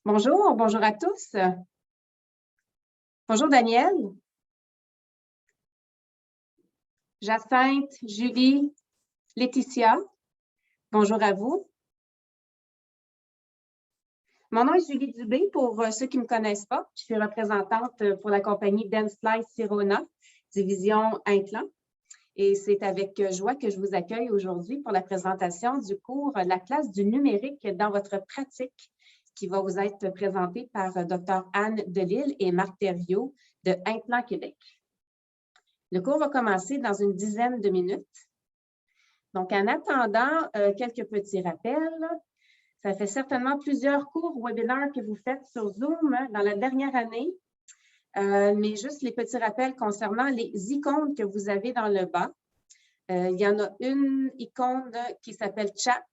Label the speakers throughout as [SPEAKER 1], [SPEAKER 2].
[SPEAKER 1] Bonjour, bonjour à tous. Bonjour Daniel, Jacinthe, Julie, Laetitia. Bonjour à vous. Mon nom est Julie Dubé. Pour ceux qui ne me connaissent pas, je suis représentante pour la compagnie Dentsply Sirona, division Implant. Et c'est avec joie que je vous accueille aujourd'hui pour la présentation du cours La classe du numérique dans votre pratique, qui va vous être présenté par Dr. Anne Delille et Marc Thériault de Implant Québec. Le cours va commencer dans une dizaine de minutes. Donc, en attendant, quelques petits rappels. Ça fait certainement plusieurs cours webinaires que vous faites sur Zoom dans la dernière année, mais juste les petits rappels concernant les icônes que vous avez dans le bas. Il y en a une icône qui s'appelle Chat,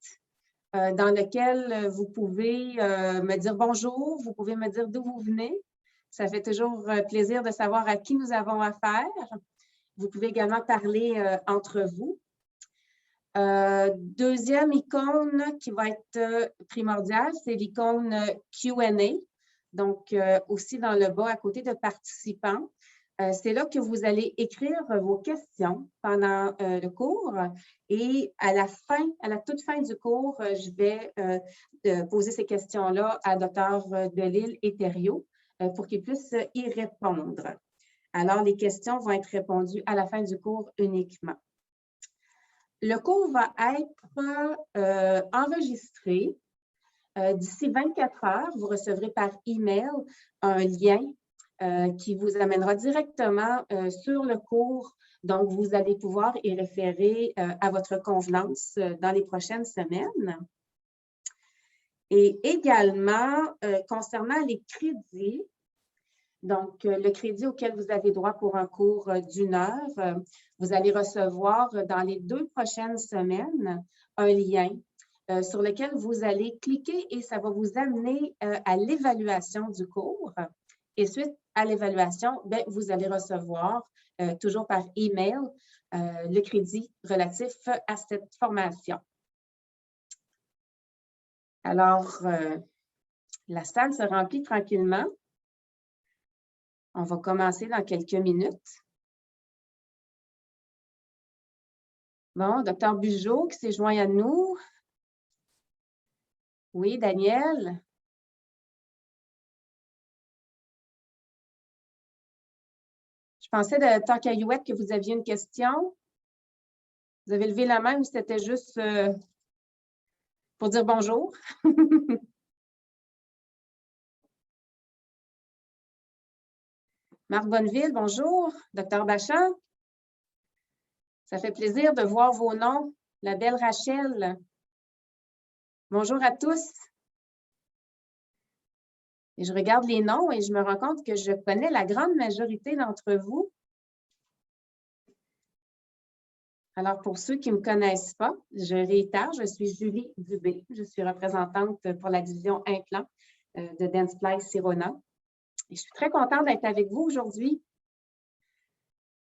[SPEAKER 1] dans laquelle vous pouvez me dire bonjour, vous pouvez me dire d'où vous venez. Ça fait toujours plaisir de savoir à qui nous avons affaire. Vous pouvez également parler entre vous. Deuxième icône qui va être primordiale, c'est l'icône Q&A. Donc, aussi dans le bas, à côté de participants. C'est là que vous allez écrire vos questions pendant le cours. Et à la toute fin du cours, je vais poser ces questions-là à Dr. Delille et Thériault pour qu'ils puissent y répondre. Alors, les questions vont être répondues à la fin du cours uniquement. Le cours va être enregistré. D'ici 24 heures, vous recevrez par email un lien qui vous amènera directement sur le cours. Donc, vous allez pouvoir y référer à votre convenance dans les prochaines semaines. Et également, concernant les crédits, donc, le crédit auquel vous avez droit pour un cours d'1 heure, vous allez recevoir dans les 2 prochaines semaines un lien sur lequel vous allez cliquer et ça va vous amener à l'évaluation du cours. Et suite à l'évaluation, vous allez recevoir toujours par email le crédit relatif à cette formation. Alors, la salle se remplit tranquillement. On va commencer dans quelques minutes. Bon, Dr. Bugeaud qui s'est joint à nous. Oui, Daniel. Je pensais de tant qu'Aillouette que vous aviez une question. Vous avez levé la main ou c'était juste pour dire bonjour? Marc Bonneville, bonjour. Dr. Bachand. Ça fait plaisir de voir vos noms. La belle Rachel. Bonjour à tous. Et je regarde les noms et je me rends compte que je connais la grande majorité d'entre vous. Alors, pour ceux qui ne me connaissent pas, je réitère, je suis Julie Dubé. Je suis représentante pour la division Implant de Dentsply Sirona. Et je suis très contente d'être avec vous aujourd'hui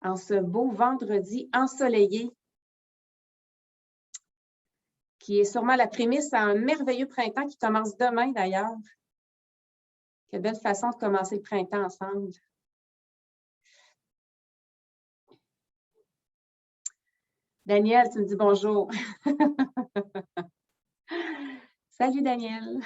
[SPEAKER 1] en ce beau vendredi ensoleillé qui est sûrement la prémisse à un merveilleux printemps qui commence demain d'ailleurs. Quelle belle façon de commencer le printemps ensemble. Daniel, tu me dis bonjour. Salut Daniel.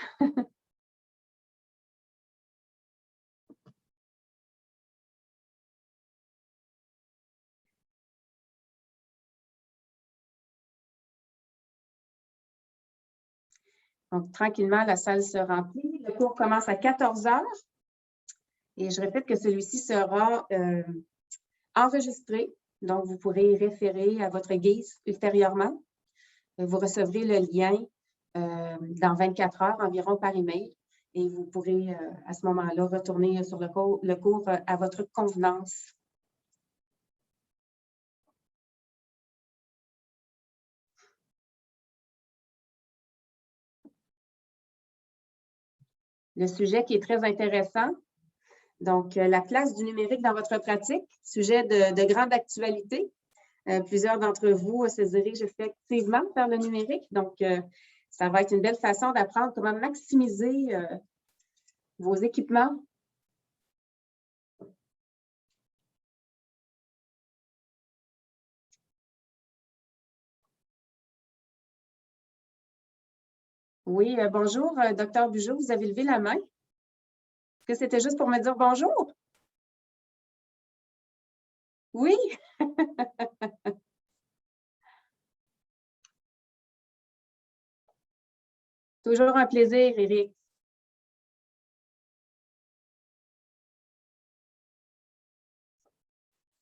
[SPEAKER 1] Donc, tranquillement, la salle se remplit. Le cours commence à 14 heures. Et je répète que celui-ci sera enregistré. Donc, vous pourrez y référer à votre guise ultérieurement. Vous recevrez le lien dans 24 heures environ par email. Et vous pourrez à ce moment-là retourner sur le cours à votre convenance. Le sujet qui est très intéressant. Donc, la place du numérique dans votre pratique, sujet de grande actualité. Plusieurs d'entre vous se dirigent effectivement vers le numérique. Donc, ça va être une belle façon d'apprendre comment maximiser vos équipements. Oui, bonjour, Dr. Bugeaud, vous avez levé la main. Est-ce que c'était juste pour me dire bonjour? Oui. Toujours un plaisir, Éric.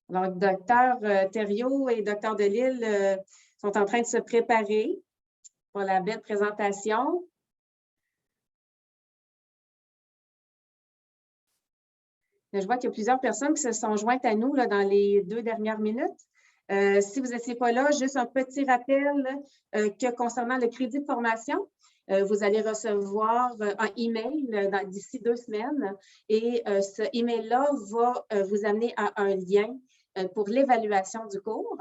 [SPEAKER 1] Alors, Dr. Thériault et Dr. Delisle sont en train de se préparer pour la belle présentation. Je vois qu'il y a plusieurs personnes qui se sont jointes à nous là, dans les 2 dernières minutes. Si vous n'étiez pas là, juste un petit rappel que concernant le crédit de formation, vous allez recevoir un email d'ici 2 semaines et ce email-là va vous amener à un lien pour l'évaluation du cours.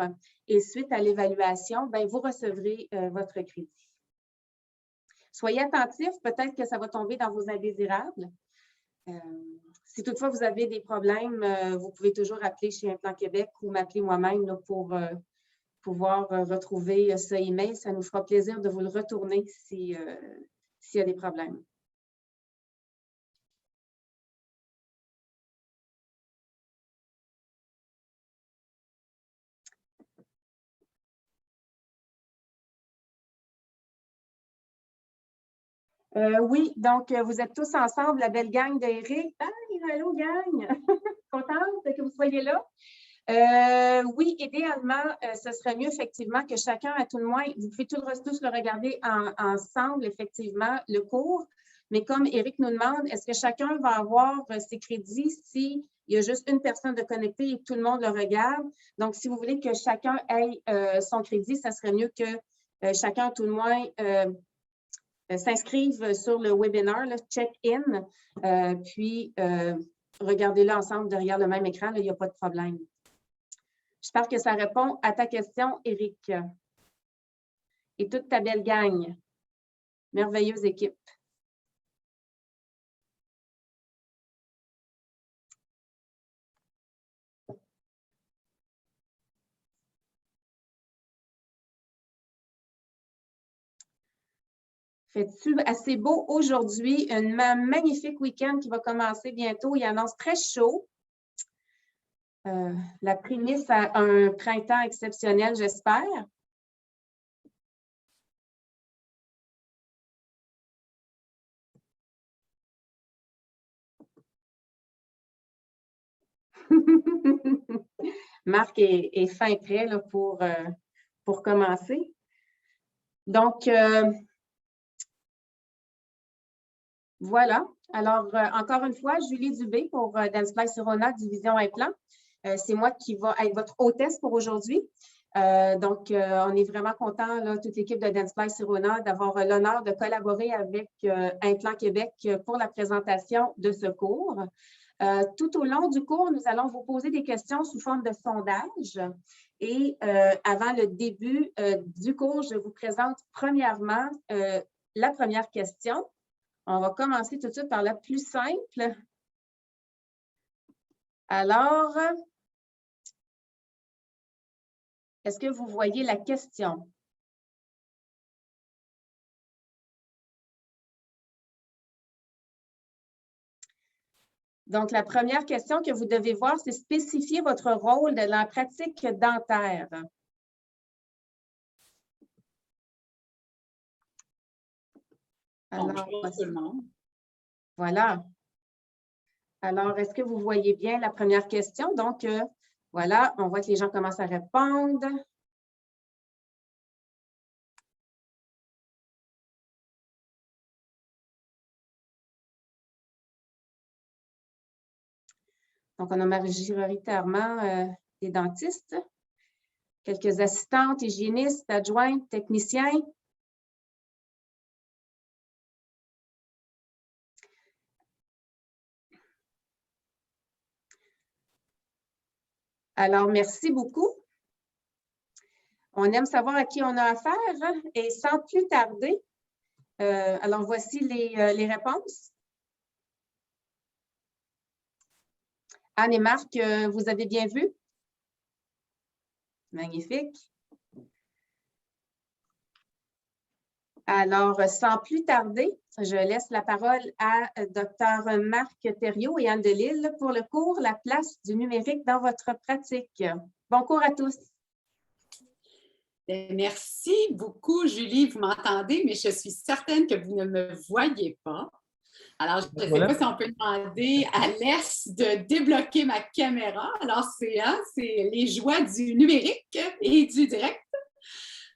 [SPEAKER 1] Et suite à l'évaluation, vous recevrez votre crédit. Soyez attentifs, peut-être que ça va tomber dans vos indésirables. Si toutefois vous avez des problèmes, vous pouvez toujours appeler chez Implant Québec ou m'appeler moi-même pour pouvoir retrouver ce email. Ça nous fera plaisir de vous le retourner s'il y a des problèmes. Oui, donc vous êtes tous ensemble, la belle gang d'Éric. Allô, gang! Contente que vous soyez là. Oui, idéalement, ce serait mieux effectivement que chacun, à tout le moins, vous pouvez tous le regarder ensemble, effectivement, le cours. Mais comme Éric nous demande, est-ce que chacun va avoir ses crédits s'il y a juste une personne de connectée et que tout le monde le regarde? Donc, si vous voulez que chacun ait son crédit, ça serait mieux que chacun, à tout le moins, s'inscrivent sur le webinaire, check-in, puis regardez-le ensemble derrière le même écran, il n'y a pas de problème. J'espère que ça répond à ta question, Éric. Et toute ta belle gang. Merveilleuse équipe. Fait-tu assez beau aujourd'hui? Un magnifique week-end qui va commencer bientôt. Il annonce très chaud. La prémisse à un printemps exceptionnel, j'espère. Marc est fin prêt là, pour commencer. Donc, voilà. Alors, encore une fois, Julie Dubé pour Dentsply Sirona, division implant. C'est moi qui va être votre hôtesse pour aujourd'hui. Donc, on est vraiment content, là, toute l'équipe de Dentsply Sirona, d'avoir l'honneur de collaborer avec Implant Québec pour la présentation de ce cours. Tout au long du cours, nous allons vous poser des questions sous forme de sondage. Et avant le début du cours, je vous présente premièrement la première question. On va commencer tout de suite par la plus simple. Alors, est-ce que vous voyez la question? Donc, la première question que vous devez voir, c'est spécifier votre rôle dans la pratique dentaire. Alors, bonjour tout le monde. Voilà. Alors, est-ce que vous voyez bien la première question? Donc, voilà, on voit que les gens commencent à répondre. Donc, on a majoritairement des dentistes, quelques assistantes, hygiénistes, adjointes, techniciens. Alors, merci beaucoup. On aime savoir à qui on a affaire, hein? Et sans plus tarder, alors voici les réponses. Anne et Marc, vous avez bien vu? Magnifique. Alors, sans plus tarder, je laisse la parole à Dr. Marc Thériault et Anne Delisle pour le cours « La place du numérique dans votre pratique ». Bon cours à tous.
[SPEAKER 2] Merci beaucoup, Julie. Vous m'entendez, mais je suis certaine que vous ne me voyez pas. Alors, je ne sais pas si on peut demander à Lès de débloquer ma caméra. Alors, c'est les joies du numérique et du direct.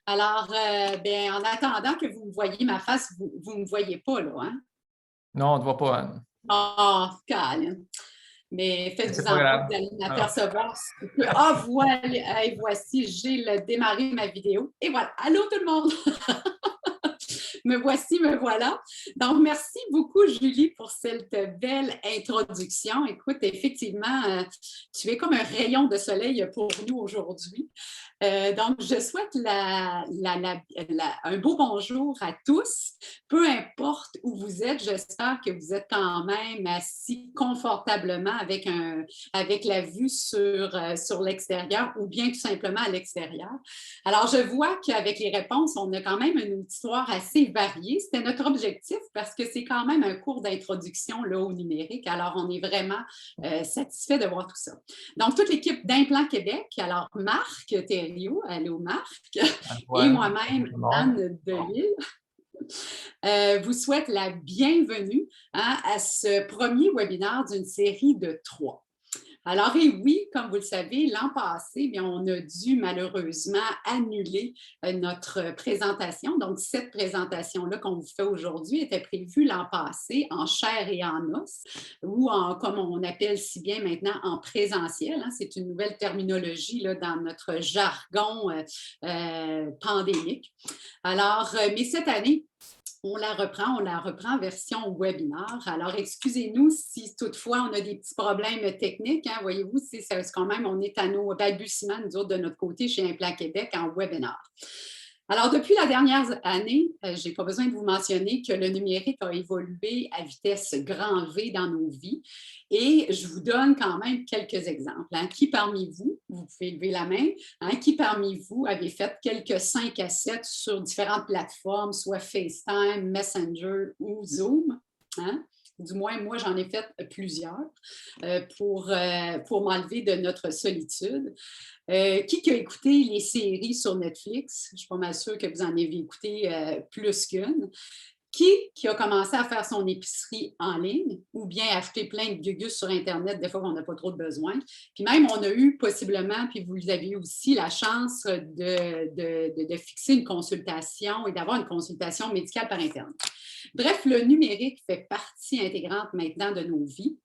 [SPEAKER 2] Alors, en attendant que vous me voyiez ma face, vous ne me voyez pas, là, hein?
[SPEAKER 3] Non, on ne te voit pas, Anne.
[SPEAKER 2] Oh, calme. Mais faites-vous en pas, vous allez m'apercevoir. Voilà, et voici, j'ai démarré ma vidéo. Et voilà, allô tout le monde! Me voici, me voilà. Donc, merci beaucoup, Julie, pour cette belle introduction. Écoute, effectivement, tu es comme un rayon de soleil pour nous aujourd'hui. Donc, je souhaite un beau bonjour à tous. Peu importe où vous êtes, j'espère que vous êtes quand même assis confortablement avec la vue sur l'extérieur ou bien tout simplement à l'extérieur. Alors, je vois qu'avec les réponses, on a quand même une auditoire assez variée. C'était notre objectif parce que c'est quand même un cours d'introduction là, au numérique. Alors, on est vraiment satisfait de voir tout ça. Donc, toute l'équipe d'Implant Québec, alors Marc Thériault, allô Marc, et moi-même, Anne Delisle, vous souhaite la bienvenue à ce premier webinaire d'une série de 3. Alors, et oui, comme vous le savez, l'an passé, bien, on a dû malheureusement annuler notre présentation. Donc, cette présentation-là qu'on vous fait aujourd'hui était prévue l'an passé en chair et en os ou comme on appelle si bien maintenant, en présentiel. Hein. C'est une nouvelle terminologie là, dans notre jargon pandémique. Alors, mais cette année, on la reprend en version webinaire. Alors, excusez-nous si toutefois on a des petits problèmes techniques. Hein, voyez-vous, c'est quand même, on est à nos balbutiements, nous autres, de notre côté, chez Implant Québec, en webinaire. Alors, depuis la dernière année, je n'ai pas besoin de vous mentionner que le numérique a évolué à vitesse grand V dans nos vies. Et je vous donne quand même quelques exemples. Hein. Qui parmi vous, vous pouvez lever la main, hein, qui parmi vous avez fait quelques 5 à 7 sur différentes plateformes, soit FaceTime, Messenger ou Zoom? Hein? Du moins, moi, j'en ai fait plusieurs pour m'enlever de notre solitude. Qui a écouté les séries sur Netflix? Je ne suis pas mal sûre que vous en avez écouté plus qu'une. Qui a commencé à faire son épicerie en ligne ou bien acheter plein de gugus sur Internet, des fois qu'on n'a pas trop de besoin. Puis même, on a eu possiblement, puis vous avez aussi la chance de fixer une consultation et d'avoir une consultation médicale par Internet. Bref, le numérique fait partie intégrante maintenant de nos vies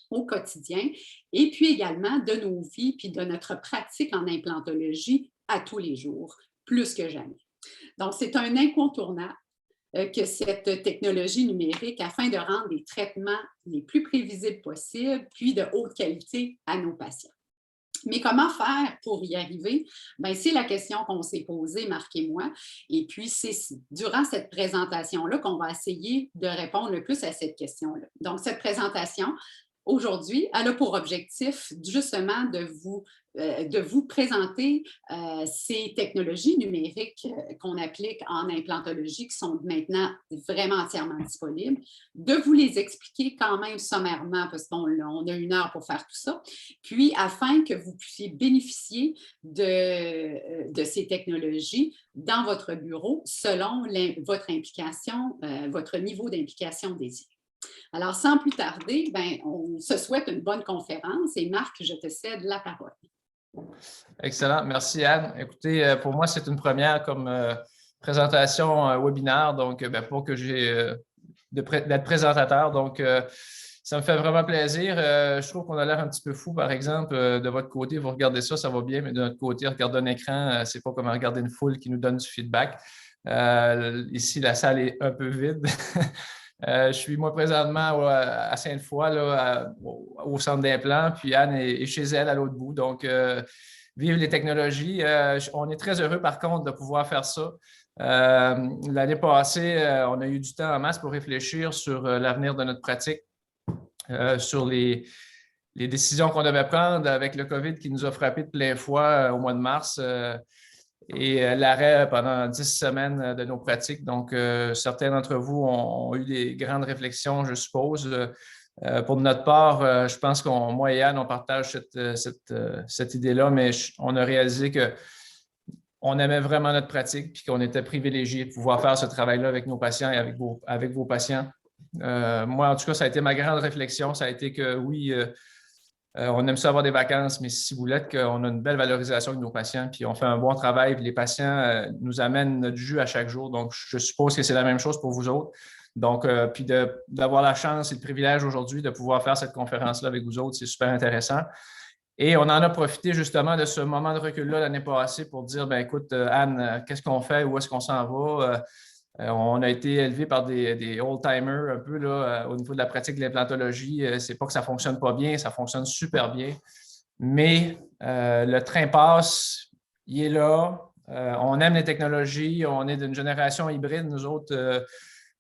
[SPEAKER 2] au quotidien et puis également de nos vies puis de notre pratique en implantologie à tous les jours, plus que jamais. Donc, c'est un incontournable que cette technologie numérique afin de rendre les traitements les plus prévisibles possibles puis de haute qualité à nos patients. Mais comment faire pour y arriver? Bien, c'est la question qu'on s'est posée, Marc et moi. Et puis, c'est durant cette présentation-là qu'on va essayer de répondre le plus à cette question-là. Donc, cette présentation, aujourd'hui, elle a pour objectif justement de vous présenter ces technologies numériques qu'on applique en implantologie qui sont maintenant vraiment entièrement disponibles, de vous les expliquer quand même sommairement parce qu'on a 1 heure pour faire tout ça, puis afin que vous puissiez bénéficier de ces technologies dans votre bureau selon votre implication, votre niveau d'implication désiré. Alors, sans plus tarder, on se souhaite une bonne conférence et Marc, je te cède la parole.
[SPEAKER 3] Excellent. Merci, Anne. Écoutez, pour moi, c'est une première comme présentation webinaire, donc pour que j'ai d'être présentateur. Donc, ça me fait vraiment plaisir. Je trouve qu'on a l'air un petit peu fou, par exemple, de votre côté, vous regardez ça, ça va bien, mais de notre côté, regarder un écran, c'est pas comme regarder une foule qui nous donne du feedback. Ici, la salle est un peu vide. Je suis moi présentement à Sainte-Foy, au centre d'implant, puis Anne est chez elle à l'autre bout. Donc, vive les technologies. On est très heureux, par contre, de pouvoir faire ça. L'année passée, on a eu du temps en masse pour réfléchir sur l'avenir de notre pratique, sur les les décisions qu'on devait prendre avec le COVID qui nous a frappé de plein fouet au mois de mars et l'arrêt pendant 10 semaines de nos pratiques. Donc, certains d'entre vous ont eu des grandes réflexions, je suppose. Pour notre part, je pense moi et Anne, on partage cette idée-là, mais on a réalisé qu'on aimait vraiment notre pratique et qu'on était privilégiés de pouvoir faire ce travail-là avec nos patients et avec vos patients. Moi, en tout cas, ça a été ma grande réflexion. Ça a été que oui, on aime ça avoir des vacances, mais si vous voulez qu'on a une belle valorisation avec nos patients, puis on fait un bon travail, puis les patients nous amènent notre jus à chaque jour. Donc, je suppose que c'est la même chose pour vous autres. Donc, puis d'avoir la chance et le privilège aujourd'hui de pouvoir faire cette conférence-là avec vous autres, c'est super intéressant. Et on en a profité justement de ce moment de recul-là l'année passée pour dire, bien écoute, Anne, qu'est-ce qu'on fait? Où est-ce qu'on s'en va? On a été élevé par des old-timers un peu là, au niveau de la pratique de l'implantologie. C'est pas que ça ne fonctionne pas bien, ça fonctionne super bien. Mais le train passe, il est là. On aime les technologies, on est d'une génération hybride, nous autres.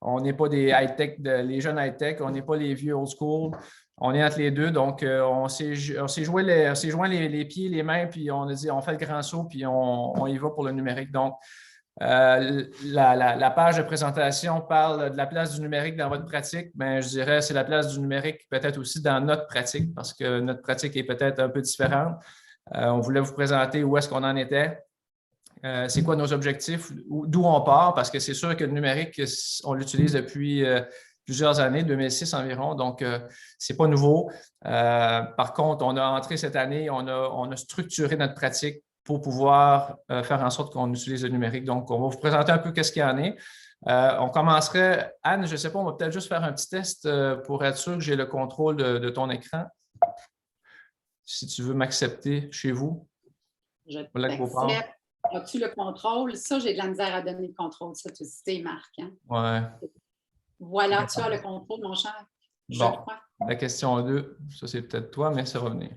[SPEAKER 3] On n'est pas des high-tech, les jeunes high-tech, on n'est pas les vieux old-school. On est entre les deux, donc on s'est joint les pieds, les mains, puis on a dit on fait le grand saut, puis on y va pour le numérique. Donc, la page de présentation parle de la place du numérique dans votre pratique. Bien, je dirais c'est la place du numérique peut-être aussi dans notre pratique, parce que notre pratique est peut-être un peu différente. On voulait vous présenter où est-ce qu'on en était. C'est quoi nos objectifs, d'où on part, parce que c'est sûr que le numérique, on l'utilise depuis plusieurs années, 2006 environ, donc ce n'est pas nouveau. Par contre, on a entré cette année, on a structuré notre pratique pour pouvoir faire en sorte qu'on utilise le numérique. Donc, on va vous présenter un peu qu'est-ce qu'il y en est. On commencerait, Anne, je ne sais pas, on va peut-être juste faire un petit test pour être sûr que j'ai le contrôle de ton écran. Si tu veux m'accepter chez vous.
[SPEAKER 2] Je t'accepte. As-tu le contrôle? Ça, j'ai de la misère à donner le contrôle. Ça, tu sais, Marc. Hein?
[SPEAKER 3] Oui.
[SPEAKER 2] Voilà, tu as le contrôle, mon cher.
[SPEAKER 3] Bon, la question 2, ça, c'est peut-être toi, mais c'est revenir.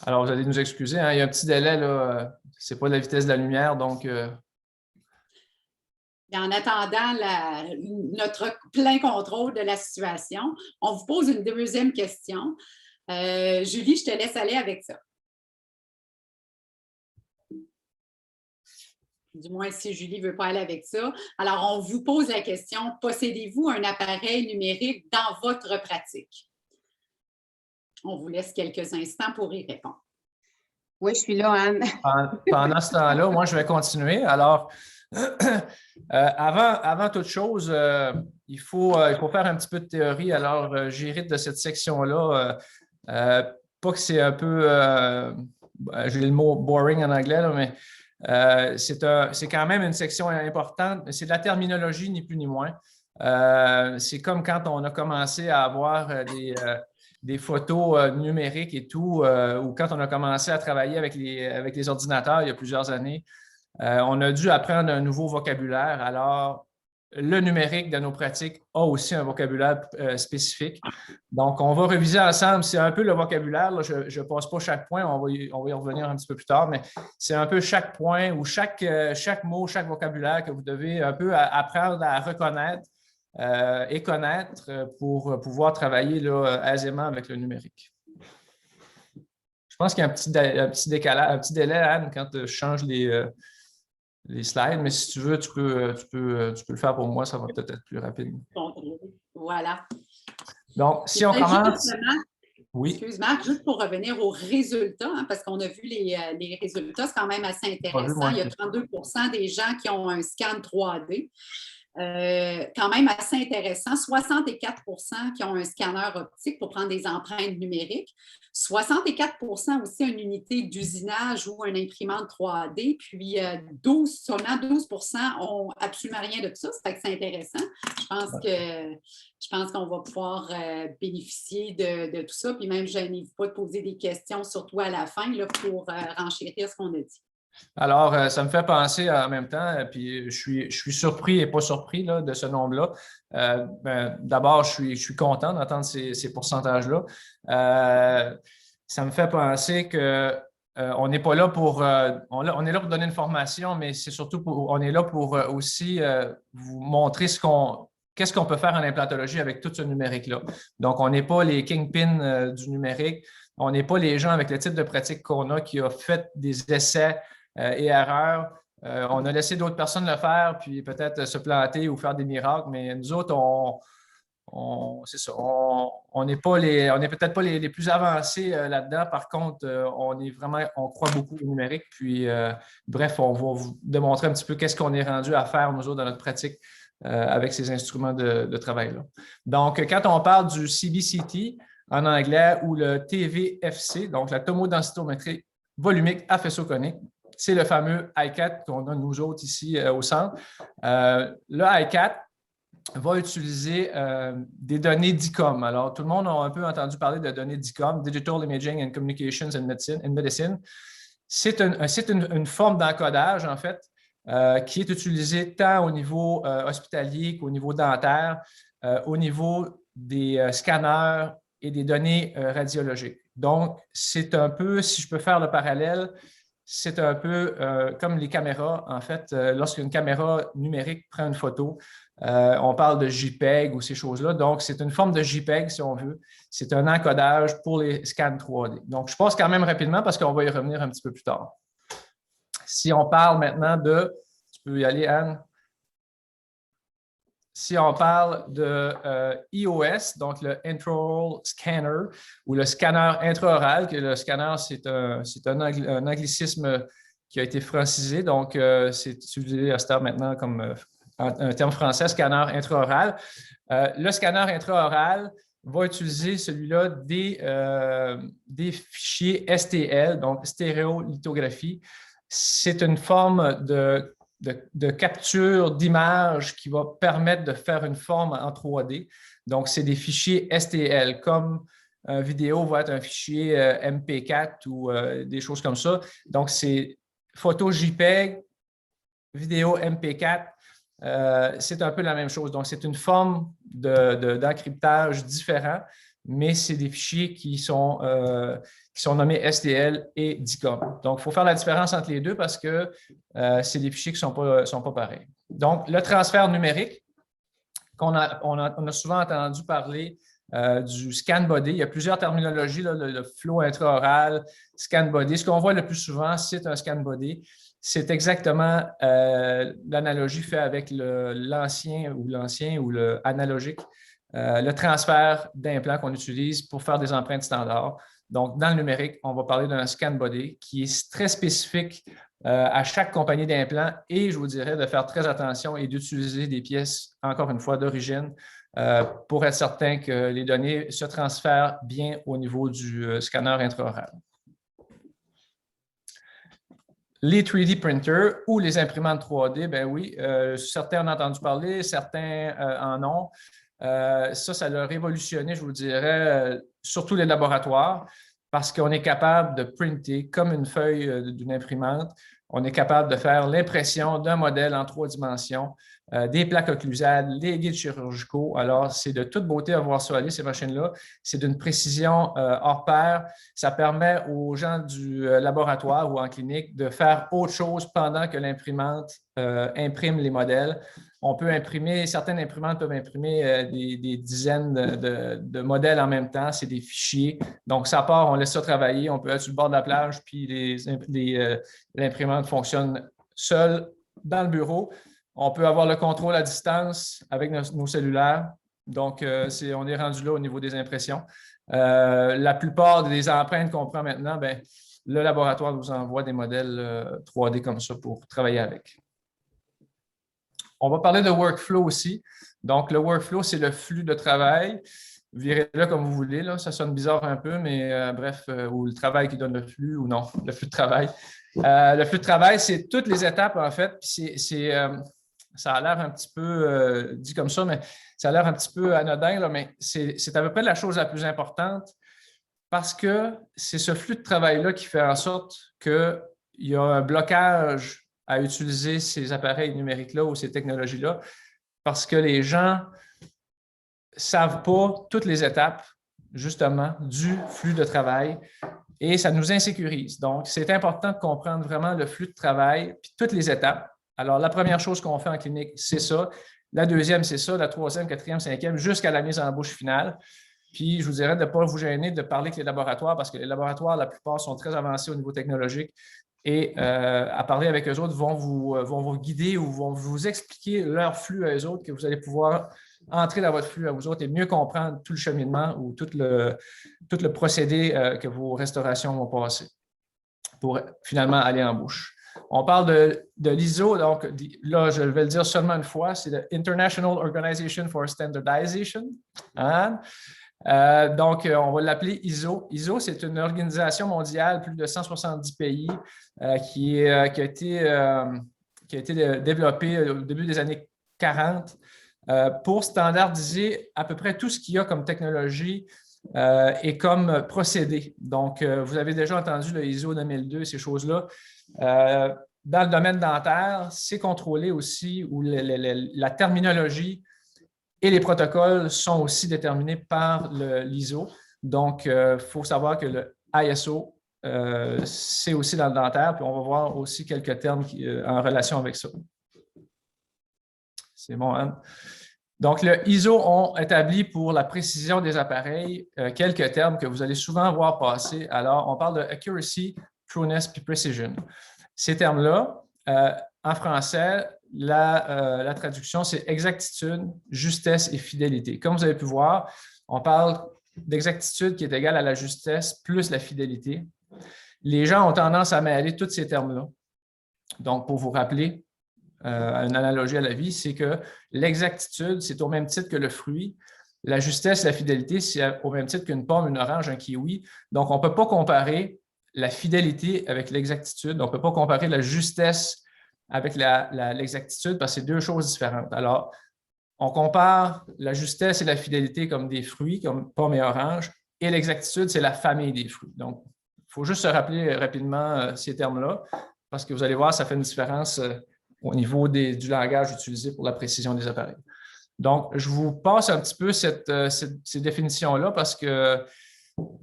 [SPEAKER 3] Alors, vous allez nous excuser, hein, il y a un petit délai, là. Ce n'est pas la vitesse de la lumière, donc...
[SPEAKER 2] En attendant notre plein contrôle de la situation, on vous pose une deuxième question. Julie, je te laisse aller avec ça. Du moins, si Julie ne veut pas aller avec ça. Alors, on vous pose la question, possédez-vous un appareil numérique dans votre pratique? On vous laisse quelques instants pour y répondre.
[SPEAKER 1] Oui, je suis là, Anne.
[SPEAKER 3] Pendant ce temps-là, moi, je vais continuer. Alors, avant toute chose, il faut faire un petit peu de théorie. Alors, j'hérite de cette section-là. Pas que c'est un peu, j'ai le mot boring en anglais, là, mais c'est quand même une section importante. C'est de la terminologie, ni plus ni moins. C'est comme quand on a commencé à avoir des photos numériques et tout, ou quand on a commencé à travailler avec les ordinateurs il y a plusieurs années, on a dû apprendre un nouveau vocabulaire. Alors, le numérique dans nos pratiques a aussi un vocabulaire spécifique. Donc, on va réviser ensemble. C'est un peu le vocabulaire. Là, je ne passe pas chaque point. On va y revenir un petit peu plus tard, mais c'est un peu chaque point ou chaque mot, chaque vocabulaire que vous devez un peu apprendre à reconnaître et connaître pour pouvoir travailler là, aisément avec le numérique. Je pense qu'il y a un petit décalage, un petit délai, Anne, quand je change les slides, mais si tu veux, tu peux le faire pour moi, ça va peut-être être plus rapide.
[SPEAKER 2] Voilà.
[SPEAKER 3] Donc, si on commence...
[SPEAKER 2] Oui. Excuse, Marc, juste pour revenir aux résultats, hein, parce qu'on a vu les résultats, c'est quand même assez intéressant. Il y a 32% des gens qui ont un scan 3D. Quand même assez intéressant. 64% qui ont un scanner optique pour prendre des empreintes numériques. 64% aussi une unité d'usinage ou une imprimante 3D. Puis seulement 12% ont absolument rien de tout ça. C'est intéressant. Je pense qu'on va pouvoir bénéficier de tout ça. Puis même, je n'hésite pas de poser des questions, surtout à la fin, là, pour renchérir ce qu'on a dit.
[SPEAKER 3] Alors, ça me fait penser en même temps, puis je suis surpris et pas surpris là, de ce nombre-là. D'abord, je suis content d'entendre ces pourcentages-là. Ça me fait penser que on n'est pas là pour on est là pour donner une formation, mais c'est surtout on est là pour aussi vous montrer ce qu'on qu'est-ce qu'on peut faire en implantologie avec tout ce numérique-là? Donc, on n'est pas les kingpins du numérique, on n'est pas les gens avec le type de pratique qu'on a qui a fait des essais et erreurs. On a laissé d'autres personnes le faire, puis peut-être se planter ou faire des miracles, mais nous autres, c'est ça, on n'est peut-être pas les plus avancés là-dedans. Par contre, on croit beaucoup au numérique. Puis, bref, on va vous démontrer un petit peu qu'est-ce qu'on est rendu à faire, nous autres, dans notre pratique avec ces instruments de travail-là. Donc, quand on parle du CBCT en anglais ou le TVFC, donc la tomodensitométrie volumique à faisceau conique, c'est le fameux ICAT qu'on a nous autres ici au centre. Le ICAT va utiliser des données DICOM. Alors, tout le monde a un peu entendu parler de données DICOM, Digital Imaging and Communications in Medicine. C'est une forme d'encodage, en fait, qui est utilisée tant au niveau hospitalier qu'au niveau dentaire, au niveau des scanners et des données radiologiques. Donc, c'est un peu, si je peux faire le parallèle, c'est un peu comme les caméras. En fait, lorsqu'une caméra numérique prend une photo, on parle de JPEG ou ces choses-là. Donc, c'est une forme de JPEG, si on veut. C'est un encodage pour les scans 3D. Donc, je passe quand même rapidement parce qu'on va y revenir un petit peu plus tard. Si on parle maintenant de... Tu peux y aller, Anne. Si on parle de EOS, donc le Intraoral Scanner ou le scanner intraoral, que le scanner, c'est un anglicisme qui a été francisé, donc c'est utilisé à ce terme maintenant comme un terme français, scanner intraoral. Le scanner intraoral va utiliser celui-là des fichiers STL, donc stéréolithographie. C'est une forme de capture d'image qui va permettre de faire une forme en 3D. Donc, c'est des fichiers STL, comme une vidéo va être un fichier MP4 ou des choses comme ça. Donc, c'est photo JPEG, vidéo MP4, c'est un peu la même chose. Donc, c'est une forme d'encryptage différent, mais c'est des fichiers qui sont nommés STL et DICOM. Donc, il faut faire la différence entre les deux parce que c'est des fichiers qui ne sont pas pareils. Donc, le transfert numérique, on a souvent entendu parler du scan body. Il y a plusieurs terminologies, là, le flow intraoral, scan body. Ce qu'on voit le plus souvent, c'est un scan body. C'est exactement l'analogie faite avec l'ancien ou le analogique. Le transfert d'implants qu'on utilise pour faire des empreintes standards. Donc, dans le numérique, on va parler d'un scan body qui est très spécifique à chaque compagnie d'implants et je vous dirais de faire très attention et d'utiliser des pièces, encore une fois, d'origine pour être certain que les données se transfèrent bien au niveau du scanner intraoral. Les 3D printers ou les imprimantes 3D, ben oui, certains en ont entendu parler, certains en ont. Ça l'a révolutionné, je vous dirais, surtout les laboratoires, parce qu'on est capable de printer comme une feuille d'une imprimante. On est capable de faire l'impression d'un modèle en 3 dimensions, des plaques occlusales, des guides chirurgicaux. Alors, c'est de toute beauté à voir ça aller, ces machines-là. C'est d'une précision hors pair. Ça permet aux gens du laboratoire ou en clinique de faire autre chose pendant que l'imprimante imprime les modèles. On peut imprimer, certaines imprimantes peuvent imprimer des dizaines de modèles en même temps. C'est des fichiers. Donc, ça part, on laisse ça travailler. On peut être sur le bord de la plage, puis l'imprimante fonctionne seule dans le bureau. On peut avoir le contrôle à distance avec nos cellulaires. Donc, on est rendu là au niveau des impressions. La plupart des empreintes qu'on prend maintenant, bien, le laboratoire nous envoie des modèles 3D comme ça pour travailler avec. On va parler de workflow aussi. Donc, le workflow, c'est le flux de travail. Vous verrez là comme vous voulez. Là. Ça sonne bizarre un peu, mais bref, ou le travail qui donne le flux ou non, le flux de travail. Le flux de travail, c'est toutes les étapes, en fait. Puis ça a l'air un petit peu dit comme ça, mais ça a l'air un petit peu anodin, là, mais c'est à peu près la chose la plus importante parce que c'est ce flux de travail-là qui fait en sorte qu'il y a un blocage à utiliser ces appareils numériques-là ou ces technologies-là parce que les gens ne savent pas toutes les étapes, justement, du flux de travail et ça nous insécurise. Donc, c'est important de comprendre vraiment le flux de travail puis toutes les étapes Alors, la première chose qu'on fait en clinique, c'est ça. La deuxième, c'est ça. La troisième, quatrième, cinquième, jusqu'à la mise en bouche finale. Puis, je vous dirais de ne pas vous gêner de parler avec les laboratoires parce que les laboratoires, la plupart, sont très avancés au niveau technologique et à parler avec eux autres vont vous guider ou vont vous expliquer leur flux à eux autres que vous allez pouvoir entrer dans votre flux à vous autres et mieux comprendre tout le cheminement ou tout le procédé que vos restaurations vont passer pour finalement aller en bouche. On parle de l'ISO, donc là, je vais le dire seulement une fois, c'est le International Organization for Standardization. Hein? Donc, on va l'appeler ISO. ISO, c'est une organisation mondiale, plus de 170 pays, qui a été développée au début des années 40 pour standardiser à peu près tout ce qu'il y a comme technologie et comme procédé. Donc, vous avez déjà entendu le ISO 9002, ces choses-là. Dans le domaine dentaire, c'est contrôlé aussi, où la terminologie et les protocoles sont aussi déterminés par l'ISO. Donc, il faut savoir que le ISO, c'est aussi dans le dentaire, puis on va voir aussi quelques termes en relation avec ça. C'est bon, Anne? Donc, le ISO ont établi pour la précision des appareils quelques termes que vous allez souvent voir passer. Alors, on parle de accuracy, trueness puis precision. Ces termes-là, en français, la traduction, c'est exactitude, justesse et fidélité. Comme vous avez pu voir, on parle d'exactitude qui est égale à la justesse plus la fidélité. Les gens ont tendance à mêler tous ces termes-là. Donc, pour vous rappeler, une analogie à la vie, c'est que l'exactitude, c'est au même titre que le fruit. La justesse, la fidélité, c'est au même titre qu'une pomme, une orange, un kiwi. Donc, on ne peut pas comparer la fidélité avec l'exactitude. On ne peut pas comparer la justesse avec l'exactitude parce que c'est deux choses différentes. Alors, on compare la justesse et la fidélité comme des fruits, comme pommes et oranges, et l'exactitude, c'est la famille des fruits. Donc, il faut juste se rappeler rapidement ces termes-là parce que vous allez voir, ça fait une différence au niveau du langage utilisé pour la précision des appareils. Donc, je vous passe un petit peu ces définitions-là parce que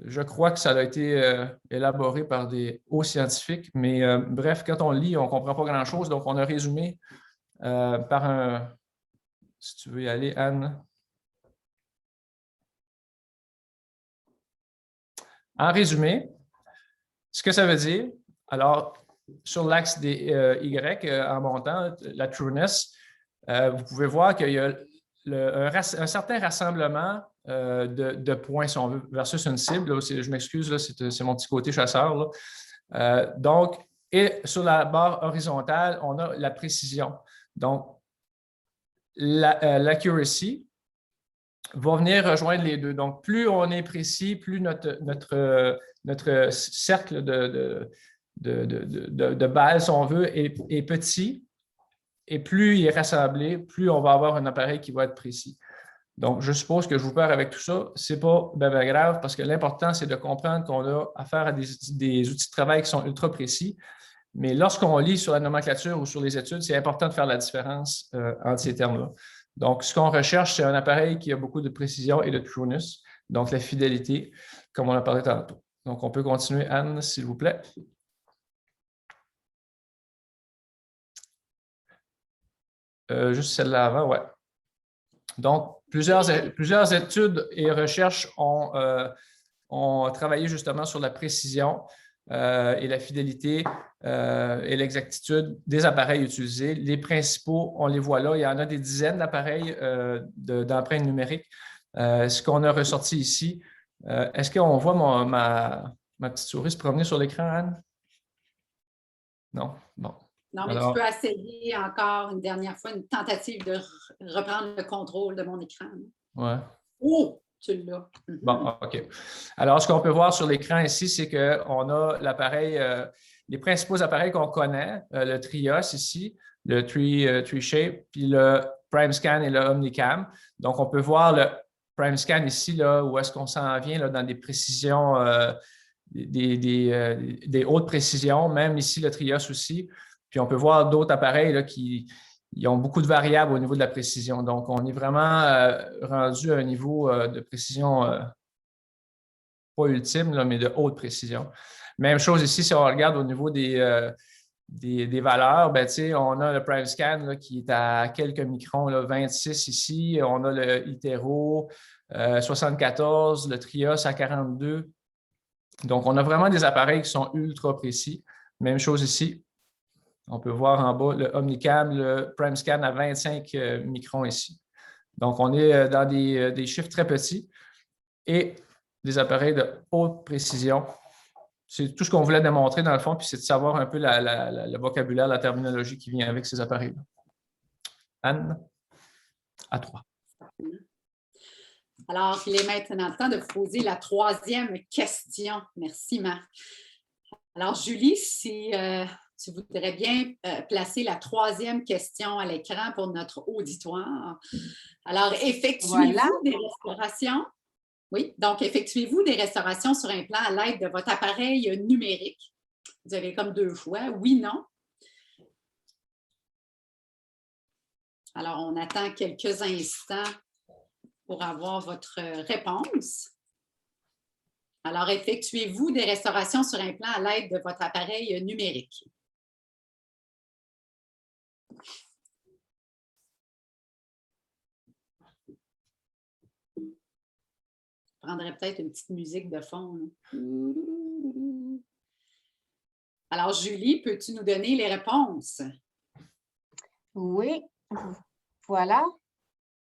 [SPEAKER 3] je crois que ça a été élaboré par des hauts scientifiques, mais bref, quand on lit, on ne comprend pas grand-chose, donc on a résumé par un... Si tu veux y aller, Anne. En résumé, ce que ça veut dire, alors, sur l'axe des Y en montant, la trueness, vous pouvez voir qu'il y a un certain rassemblement de points, si on veut, versus une cible. Là, je m'excuse, c'est mon petit côté chasseur. Donc, et sur la barre horizontale, on a la précision. Donc, l'accuracy va venir rejoindre les deux. Donc, plus on est précis, plus notre cercle de balles, si on veut, est petit. Et plus il est rassemblé, plus on va avoir un appareil qui va être précis. Donc, je suppose que je vous perds avec tout ça. Ce n'est pas bien grave parce que l'important, c'est de comprendre qu'on a affaire à des outils de travail qui sont ultra précis. Mais lorsqu'on lit sur la nomenclature ou sur les études, c'est important de faire la différence entre ces termes-là. Donc, ce qu'on recherche, c'est un appareil qui a beaucoup de précision et de trueness, donc la fidélité, comme on a parlé tantôt. Donc, on peut continuer, Anne, s'il vous plaît. Juste celle-là avant, oui. Donc, plusieurs études et recherches ont travaillé justement sur la précision et la fidélité et l'exactitude des appareils utilisés. Les principaux, on les voit là. Il y en a des dizaines d'appareils d'empreintes numériques. Ce qu'on a ressorti ici, est-ce qu'on voit ma petite souris se promener sur l'écran, Anne? Non? Bon.
[SPEAKER 2] Non, mais alors, tu peux essayer encore une dernière fois une tentative de reprendre le contrôle de mon écran.
[SPEAKER 3] Oui.
[SPEAKER 2] Oh, tu l'as.
[SPEAKER 3] Bon, OK. Alors, ce qu'on peut voir sur l'écran ici, c'est qu'on a l'appareil, les principaux appareils qu'on connaît, le Trios ici, le TreeShape, puis le PrimeScan et le OmniCam. Donc, on peut voir le PrimeScan ici, là, où est-ce qu'on s'en vient là, dans des précisions, des hautes précisions, même ici le Trios aussi. Puis on peut voir d'autres appareils là, qui ont beaucoup de variables au niveau de la précision. Donc, on est vraiment rendu à un niveau de précision pas ultime, là, mais de haute précision. Même chose ici, si on regarde au niveau des des valeurs, ben, on a le PrimeScan là, qui est à quelques microns, là, 26 ici. On a le iTero 74, le Trios à 42. Donc, on a vraiment des appareils qui sont ultra précis. Même chose ici. On peut voir en bas le Omnicam, le PrimeScan à 25 microns ici. Donc, on est dans des chiffres très petits et des appareils de haute précision. C'est tout ce qu'on voulait démontrer dans le fond, puis c'est de savoir un peu le vocabulaire, la terminologie qui vient avec ces appareils-là. Anne, à toi.
[SPEAKER 2] Alors, il est maintenant le temps de vous poser la troisième question. Merci, Marc. Alors, Julie, si tu voudrais bien placer la troisième question à l'écran pour notre auditoire. Alors, effectuez-vous des restaurations? Oui, donc effectuez-vous des restaurations sur implant à l'aide de votre appareil numérique? Vous avez comme 2 choix, oui, non. Alors, on attend quelques instants pour avoir votre réponse. Alors, effectuez-vous des restaurations sur implant à l'aide de votre appareil numérique? Je prendrais peut-être une petite musique de fond. Alors, Julie, peux-tu nous donner les réponses?
[SPEAKER 1] Oui, voilà.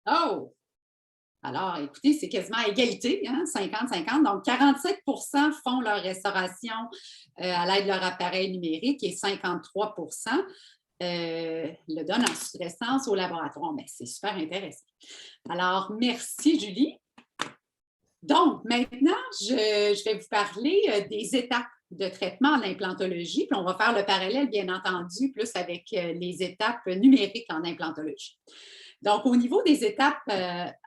[SPEAKER 2] Oh! Alors, écoutez, c'est quasiment à égalité, hein? 50-50. Donc, 47 font leur restauration à l'aide de leur appareil numérique et 53 le donnent en sous-traitance au laboratoire. Bien, c'est super intéressant. Alors, merci, Julie. Donc, maintenant, je vais vous parler des étapes de traitement en implantologie, puis on va faire le parallèle, bien entendu, plus avec les étapes numériques en implantologie. Donc, au niveau des étapes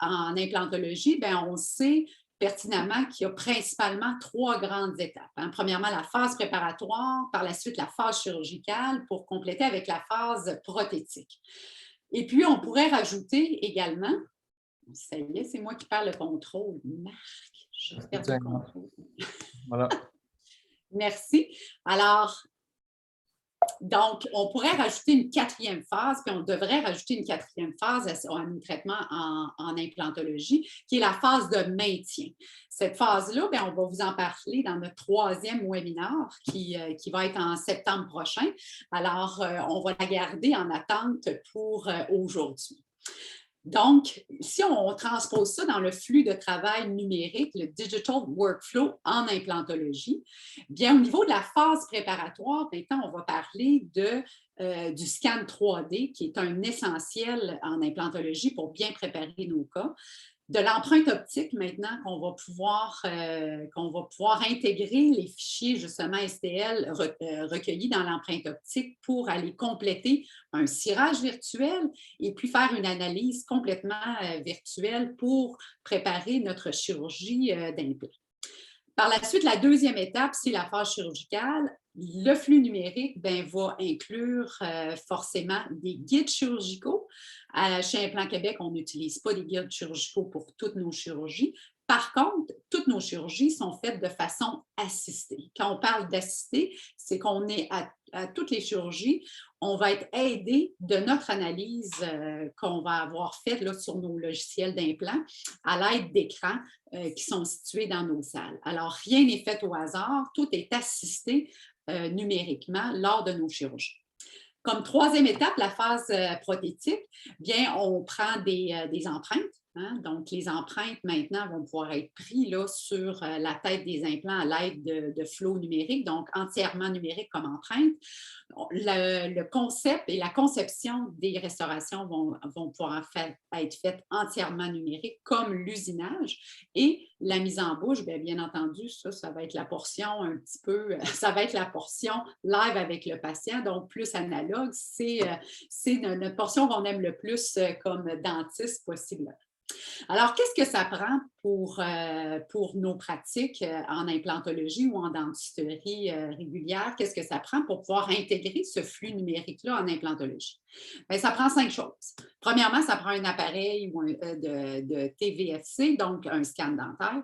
[SPEAKER 2] en implantologie, bien, on sait pertinemment qu'il y a principalement 3 grandes étapes. Hein. Premièrement, la phase préparatoire, par la suite, la phase chirurgicale, pour compléter avec la phase prothétique. Et puis, on pourrait rajouter également, ça y est, c'est moi qui parle le contrôle. Marc, j'ai perdu le contrôle.
[SPEAKER 3] Voilà.
[SPEAKER 2] Merci. Alors, donc, on pourrait rajouter une 4e phase, puis on devrait rajouter une 4e phase à un traitement en implantologie, qui est la phase de maintien. Cette phase-là, on va vous en parler dans notre 3e webinaire qui va être en septembre prochain. Alors, on va la garder en attente pour aujourd'hui. Donc, si on transpose ça dans le flux de travail numérique, le Digital Workflow en implantologie, bien, au niveau de la phase préparatoire, maintenant, on va parler du scan 3D, qui est un essentiel en implantologie pour bien préparer nos cas. De l'empreinte optique maintenant qu'on va pouvoir intégrer les fichiers justement STL recueillis dans l'empreinte optique pour aller compléter un cirage virtuel et puis faire une analyse complètement virtuelle pour préparer notre chirurgie d'implant. Par la suite, la 2e étape, c'est la phase chirurgicale. Le flux numérique va inclure forcément des guides chirurgicaux. Chez Implant Québec, on n'utilise pas des guides chirurgicaux pour toutes nos chirurgies. Par contre, toutes nos chirurgies sont faites de façon assistée. Quand on parle d'assister, c'est qu'on est à toutes les chirurgies, on va être aidé de notre analyse qu'on va avoir faite là, sur nos logiciels d'implant à l'aide d'écrans qui sont situés dans nos salles. Alors, rien n'est fait au hasard, tout est assisté numériquement lors de nos chirurgies. Comme 3e étape, la phase prothétique, bien, on prend des empreintes. Hein? Donc, les empreintes, maintenant, vont pouvoir être prises là, sur la tête des implants à l'aide de flots numériques, donc entièrement numériques comme empreinte. Le concept et la conception des restaurations vont pouvoir être faites entièrement numériques, comme l'usinage. Et la mise en bouche, bien entendu, ça va être la portion un petit peu, ça va être la portion live avec le patient, donc plus analogue. C'est notre portion qu'on aime le plus comme dentiste possible. Alors, qu'est-ce que ça prend pour nos pratiques en implantologie ou en dentisterie régulière? Qu'est-ce que ça prend pour pouvoir intégrer ce flux numérique-là en implantologie? Bien, ça prend 5 choses. Premièrement, ça prend un appareil de TVFC, donc un scan dentaire.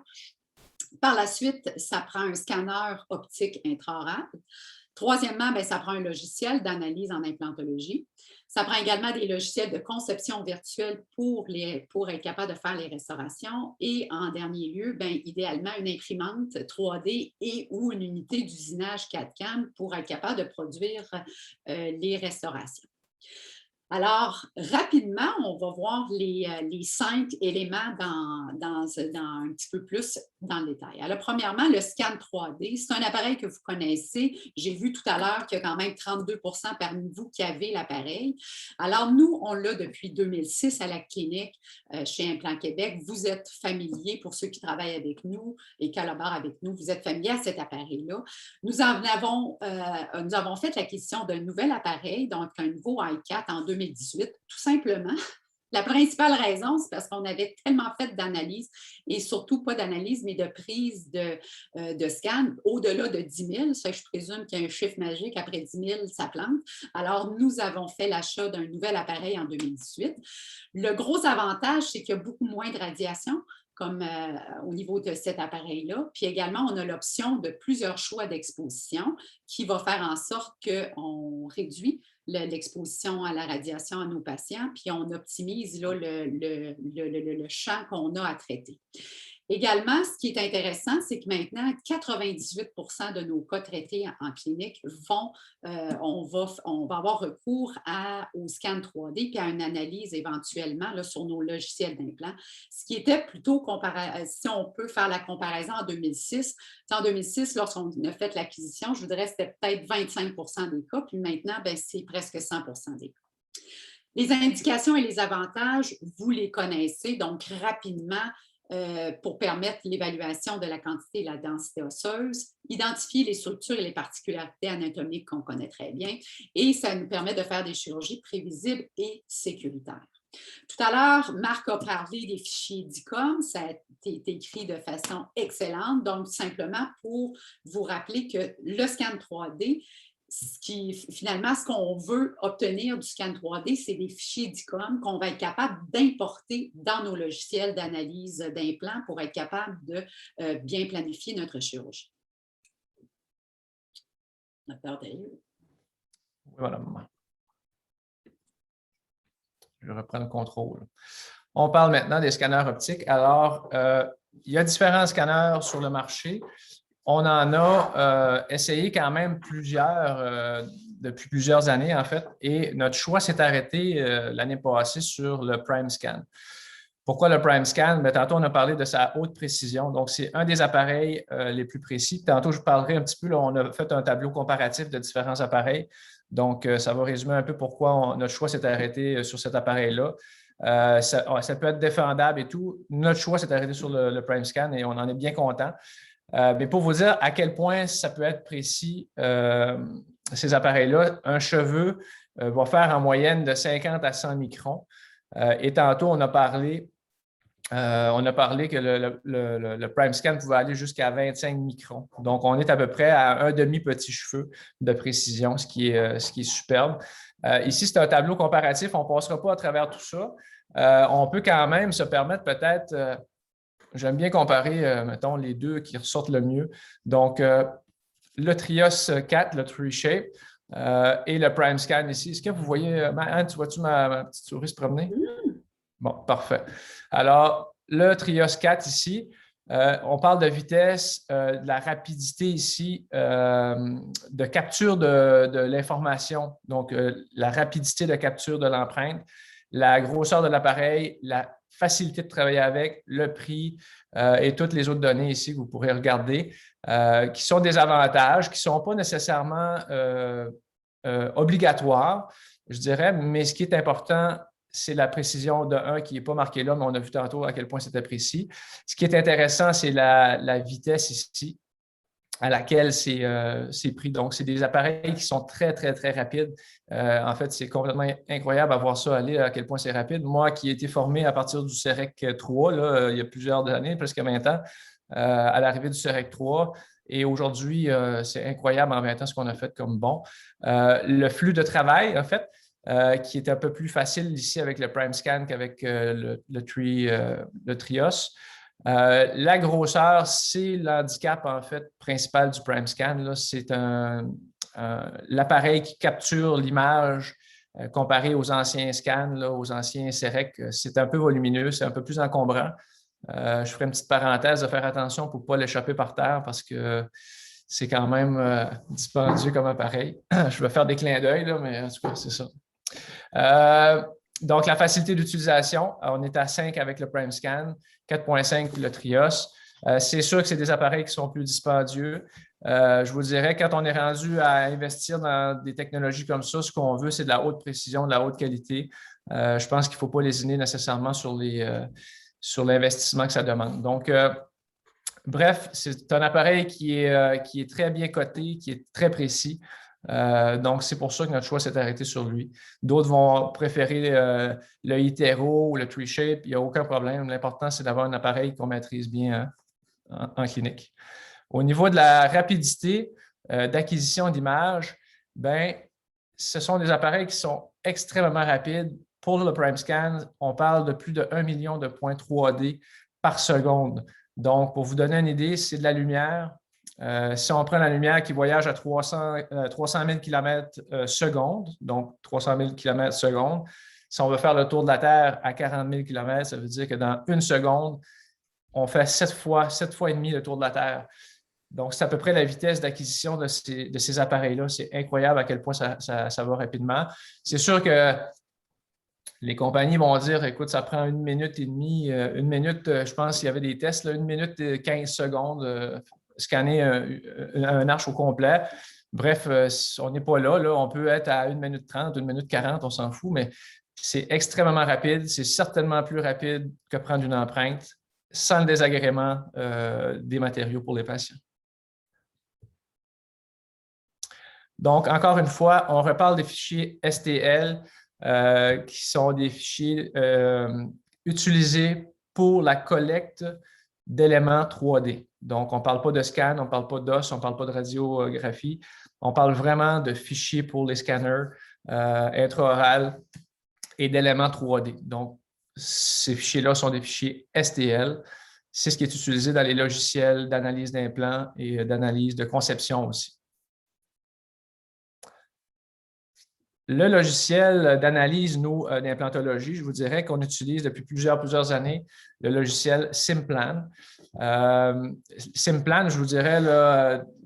[SPEAKER 2] Par la suite, ça prend un scanner optique intraoral. Troisièmement, bien, ça prend un logiciel d'analyse en implantologie. Ça prend également des logiciels de conception virtuelle pour être capable de faire les restaurations. Et en dernier lieu, bien, idéalement, une imprimante 3D et ou une unité d'usinage 4CAM pour être capable de produire les restaurations. Alors, rapidement, on va voir les 5 éléments dans un petit peu plus dans le détail. Alors, premièrement, le scan 3D, c'est un appareil que vous connaissez. J'ai vu tout à l'heure qu'il y a quand même 32 parmi vous qui avez l'appareil. Alors, nous, on l'a depuis 2006 à la clinique chez Implant Québec. Vous êtes familiers, pour ceux qui travaillent avec nous et collaborent avec nous, vous êtes familiers à cet appareil-là. Nous avons fait l'acquisition d'un nouvel appareil, donc un nouveau i4 en 2018, tout simplement. La principale raison, c'est parce qu'on avait tellement fait d'analyses, et surtout pas d'analyse, mais de prise de scan au-delà de 10 000. Ça, je présume qu'il y a un chiffre magique, après 10 000, ça plante. Alors, nous avons fait l'achat d'un nouvel appareil en 2018. Le gros avantage, c'est qu'il y a beaucoup moins de radiation, comme au niveau de cet appareil-là. Puis également, on a l'option de plusieurs choix d'exposition qui va faire en sorte qu'on réduit l'exposition à la radiation à nos patients, puis on optimise là, le champ qu'on a à traiter. Également, ce qui est intéressant, c'est que maintenant, 98 de nos cas traités en clinique on va avoir recours au scan 3D puis à une analyse éventuellement là, sur nos logiciels d'implant. Ce qui était plutôt, si on peut faire la comparaison en 2006, en 2006, lorsqu'on a fait l'acquisition, je vous dirais que c'était peut-être 25 des cas, puis maintenant, c'est presque 100 des cas. Les indications et les avantages, vous les connaissez, donc rapidement, pour permettre l'évaluation de la quantité et la densité osseuse, identifier les structures et les particularités anatomiques qu'on connaît très bien, et ça nous permet de faire des chirurgies prévisibles et sécuritaires. Tout à l'heure, Marc a parlé des fichiers DICOM, ça a été écrit de façon excellente, donc simplement pour vous rappeler que le scan 3D, finalement, ce qu'on veut obtenir du scan 3D, c'est des fichiers DICOM qu'on va être capable d'importer dans nos logiciels d'analyse d'implants pour être capable de bien planifier notre chirurgie. Docteur Dailleux.
[SPEAKER 3] Voilà. Je reprends le contrôle. On parle maintenant des scanners optiques. Alors, il y a différents scanners sur le marché. On en a essayé quand même plusieurs depuis plusieurs années, en fait, et notre choix s'est arrêté l'année passée sur le PrimeScan. Pourquoi le PrimeScan? Bien, tantôt, on a parlé de sa haute précision. Donc, c'est un des appareils les plus précis. Tantôt, je vous parlerai un petit peu, là, on a fait un tableau comparatif de différents appareils. Donc, ça va résumer un peu pourquoi notre choix s'est arrêté sur cet appareil-là. Ça peut être défendable et tout. Notre choix s'est arrêté sur le PrimeScan et on en est bien content. Mais pour vous dire à quel point ça peut être précis, ces appareils-là, un cheveu va faire en moyenne de 50 à 100 microns. Et tantôt, on a parlé que le PrimeScan pouvait aller jusqu'à 25 microns. Donc, on est à peu près à un demi-petit cheveu de précision, ce qui est superbe. Ici, c'est un tableau comparatif. On ne passera pas à travers tout ça. On peut quand même se permettre peut-être... J'aime bien comparer, mettons, les deux qui ressortent le mieux. Donc, le Trios 4, le 3Shape, et le PrimeScan ici. Est-ce que vous voyez, Anne, tu vois-tu ma petite souris se promener? Bon, parfait. Alors, le Trios 4 ici, on parle de vitesse, de la rapidité ici, de capture de l'information. Donc, la rapidité de capture de l'empreinte, la grosseur de l'appareil, la facilité de travailler avec, le prix et toutes les autres données ici que vous pourrez regarder, qui sont des avantages, qui ne sont pas nécessairement obligatoires, je dirais, mais ce qui est important, c'est la précision de 1 qui n'est pas marqué là, mais on a vu tantôt à quel point c'était précis. Ce qui est intéressant, c'est la vitesse ici à laquelle c'est pris. Donc, c'est des appareils qui sont très, très, très rapides. En fait, c'est complètement incroyable à voir ça aller, à quel point c'est rapide. Moi, qui ai été formé à partir du CEREC 3, là, il y a plusieurs années, presque 20 ans, à l'arrivée du CEREC 3, et aujourd'hui, c'est incroyable en 20 ans ce qu'on a fait comme bon. Le flux de travail, en fait, qui est un peu plus facile ici avec le PrimeScan qu'avec le Trios. La grosseur, c'est l'handicap en fait principal du PrimeScan. C'est un l'appareil qui capture l'image comparé aux anciens scans, là, aux anciens CEREC, c'est un peu volumineux, c'est un peu plus encombrant. Je ferai une petite parenthèse de faire attention pour ne pas l'échapper par terre parce que c'est quand même dispendieux comme appareil. Je vais faire des clins d'œil, mais en tout cas, c'est ça. Donc, la facilité d'utilisation, on est à 5 avec le PrimeScan, 4.5 pour le Trios. C'est sûr que c'est des appareils qui sont plus dispendieux. Je vous dirais, quand on est rendu à investir dans des technologies comme ça, ce qu'on veut, c'est de la haute précision, de la haute qualité. Je pense qu'il ne faut pas lésiner nécessairement sur l'investissement que ça demande. Donc, bref, c'est un appareil qui est très bien coté, qui est très précis. Donc, c'est pour ça que notre choix s'est arrêté sur lui. D'autres vont préférer le Itero ou le TreeShape. Il n'y a aucun problème. L'important, c'est d'avoir un appareil qu'on maîtrise bien en clinique. Au niveau de la rapidité d'acquisition d'images, ben, ce sont des appareils qui sont extrêmement rapides. Pour le PrimeScan, on parle de plus de 1 million de points 3D par seconde. Donc, pour vous donner une idée, c'est de la lumière. Si on prend la lumière qui voyage à 300 000 km seconde, donc 300 000 km seconde, si on veut faire le tour de la Terre à 40 000 km, ça veut dire que dans une seconde, on fait 7 fois et demi le tour de la Terre. Donc, c'est à peu près la vitesse d'acquisition de ces appareils-là. C'est incroyable à quel point ça va rapidement. C'est sûr que les compagnies vont dire, écoute, ça prend 1 minute et demie, 1 minute, je pense qu'il y avait des tests, là, 1 minute et 15 secondes, scanner un arche au complet. Bref, on n'est pas là, on peut être à 1 minute 30, 1 minute 40, on s'en fout, mais c'est extrêmement rapide. C'est certainement plus rapide que prendre une empreinte sans le désagrément des matériaux pour les patients. Donc, encore une fois, on reparle des fichiers STL qui sont des fichiers utilisés pour la collecte d'éléments 3D. Donc, on ne parle pas de scan, on ne parle pas d'os, on ne parle pas de radiographie. On parle vraiment de fichiers pour les scanners intraorales et d'éléments 3D. Donc, ces fichiers-là sont des fichiers STL. C'est ce qui est utilisé dans les logiciels d'analyse d'implants et d'analyse de conception aussi. Le logiciel d'analyse, nous, d'implantologie, je vous dirais qu'on utilise depuis plusieurs années le logiciel SimPlan. SimPlan, je vous dirais,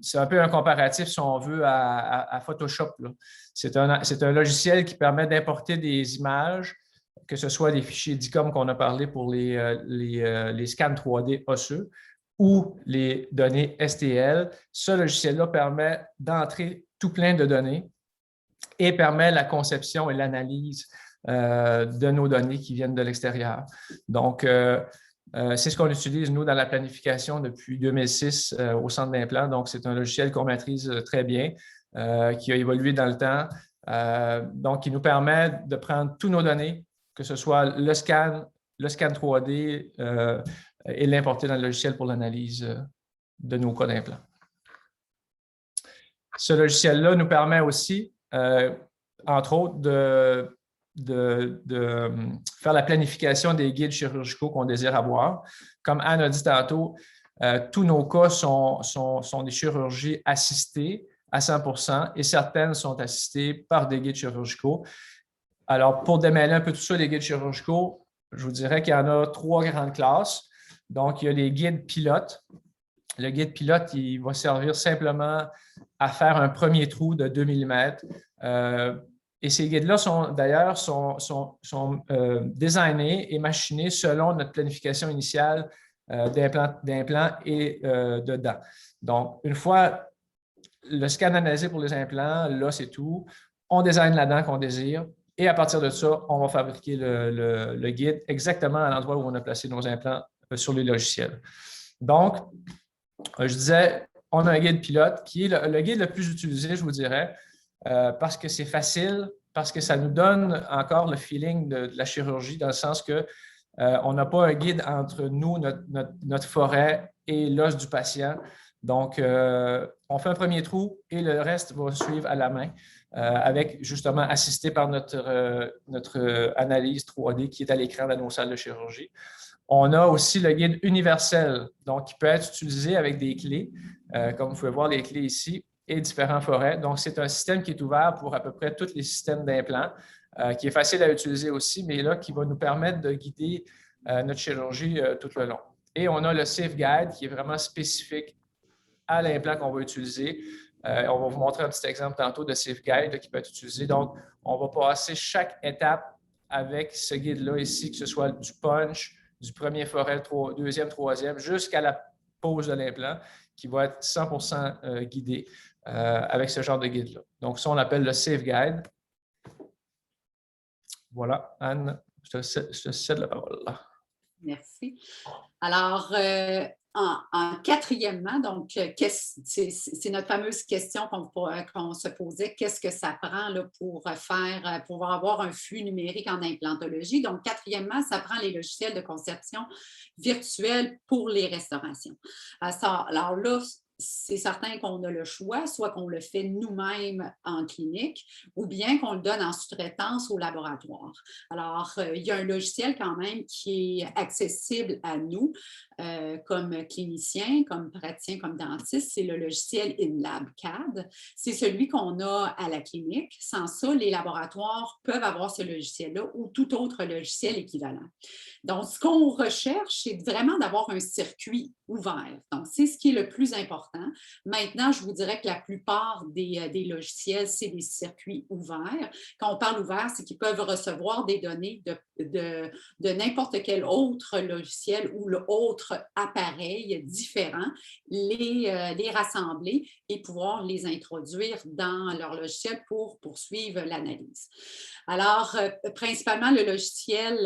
[SPEAKER 3] c'est un peu un comparatif, si on veut, à Photoshop. C'est un logiciel qui permet d'importer des images, que ce soit des fichiers DICOM qu'on a parlé pour les scans 3D osseux ou les données STL. Ce logiciel-là permet d'entrer tout plein de données et permet la conception et l'analyse de nos données qui viennent de l'extérieur. Donc, c'est ce qu'on utilise, nous, dans la planification depuis 2006 au Centre d'implant. Donc, c'est un logiciel qu'on maîtrise très bien, qui a évolué dans le temps, donc qui nous permet de prendre toutes nos données, que ce soit le scan 3D et l'importer dans le logiciel pour l'analyse de nos cas d'implant. Ce logiciel-là nous permet aussi, entre autres, de faire la planification des guides chirurgicaux qu'on désire avoir. Comme Anne a dit tantôt, tous nos cas sont des chirurgies assistées à 100% et certaines sont assistées par des guides chirurgicaux. Alors, pour démêler un peu tout ça, les guides chirurgicaux, je vous dirais qu'il y en a 3 grandes classes. Donc, il y a les guides pilotes. Le guide pilote, il va servir simplement à faire un premier trou de 2 mm. Et ces guides-là sont d'ailleurs designés et machinés selon notre planification initiale d'implants et de dents. Donc, une fois le scan analysé pour les implants, là, c'est tout. On design la dent qu'on désire. Et à partir de ça, on va fabriquer le guide exactement à l'endroit où on a placé nos implants sur les logiciels. Donc, je disais, on a un guide pilote qui est le guide le plus utilisé, je vous dirais, parce que c'est facile, parce que ça nous donne encore le feeling de la chirurgie, dans le sens qu'on n'a pas un guide entre nous, notre forêt et l'os du patient. Donc, on fait un premier trou et le reste va suivre à la main, avec justement assisté par notre analyse 3D qui est à l'écran dans nos salles de chirurgie. On a aussi le guide universel, donc qui peut être utilisé avec des clés, comme vous pouvez voir les clés ici. et différents forêts. Donc, c'est un système qui est ouvert pour à peu près tous les systèmes d'implants, qui est facile à utiliser aussi, mais là, qui va nous permettre de guider notre chirurgie tout le long. Et on a le Safe Guide qui est vraiment spécifique à l'implant qu'on va utiliser. On va vous montrer un petit exemple tantôt de Safe Guide qui peut être utilisé. Donc, on va passer chaque étape avec ce guide-là ici, que ce soit du punch, du premier forêt, deuxième, troisième, jusqu'à la pose de l'implant, qui va être 100% guidé avec ce genre de guide-là. Donc, ça, on l'appelle le Safe Guide. Notre Anne, je te cède la parole.
[SPEAKER 2] Merci. Alors, quatrièmement, donc, c'est notre fameuse question qu'on se posait, qu'est-ce que ça prend là, pour avoir un flux numérique en implantologie? Donc, quatrièmement, ça prend les logiciels de conception virtuelle pour les restaurations. Alors là, c'est certain qu'on a le choix, soit qu'on le fait nous-mêmes en clinique ou bien qu'on le donne en sous-traitance au laboratoire. Alors, il y a un logiciel quand même qui est accessible à nous comme cliniciens, comme praticiens, comme dentistes. C'est le logiciel InLab CAD. C'est celui qu'on a à la clinique. Sans ça, les laboratoires peuvent avoir ce logiciel-là ou tout autre logiciel équivalent. Donc, ce qu'on recherche, c'est vraiment d'avoir un circuit ouvert. Donc, c'est ce qui est le plus important. Maintenant, je vous dirais que la plupart des logiciels, c'est des circuits ouverts. Quand on parle ouvert, c'est qu'ils peuvent recevoir des données de n'importe quel autre logiciel ou l'autre appareil différent, les rassembler et pouvoir les introduire dans leur logiciel pour poursuivre l'analyse. Alors, principalement le logiciel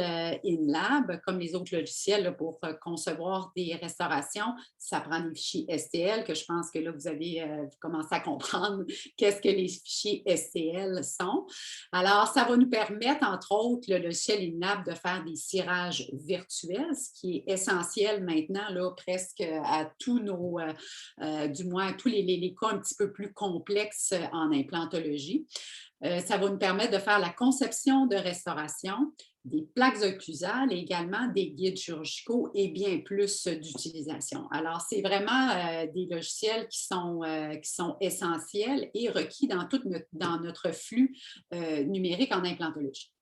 [SPEAKER 2] InLab, comme les autres logiciels là, pour concevoir des restaurations, ça prend des fichiers STL, que je pense que là, vous avez commencé à comprendre qu'est-ce que les fichiers STL sont. Alors, ça va nous permettre, entre autres, le logiciel InLab de faire des cirages virtuels, ce qui est essentiel maintenant, là, presque à tous nos, du moins à tous les cas un petit peu plus complexes en implantologie. Ça va nous permettre de faire la conception de restauration, des plaques occlusales et également des guides chirurgicaux et bien plus d'utilisation. Alors, c'est vraiment des logiciels qui sont essentiels et requis dans notre flux numérique en implantologie.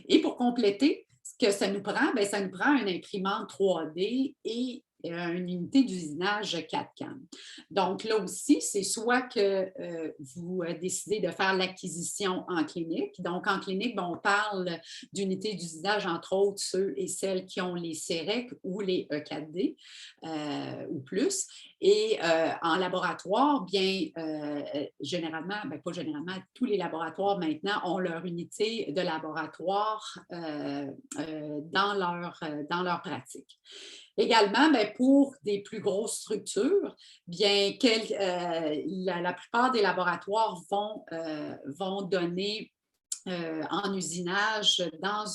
[SPEAKER 2] Et pour compléter, ce que ça nous prend, bien, ça nous prend une imprimante 3D et une unité d'usinage 4CAM. Donc, là aussi, c'est soit que vous décidez de faire l'acquisition en clinique. Donc, en clinique, on parle d'unités d'usinage, entre autres, ceux et celles qui ont les CEREC ou les E4D ou plus. Et en laboratoire, bien, généralement, bien, pas généralement, tous les laboratoires maintenant ont leur unité de laboratoire dans leur pratique. Également, bien, pour des plus grosses structures, bien, la plupart des laboratoires vont donner en usinage dans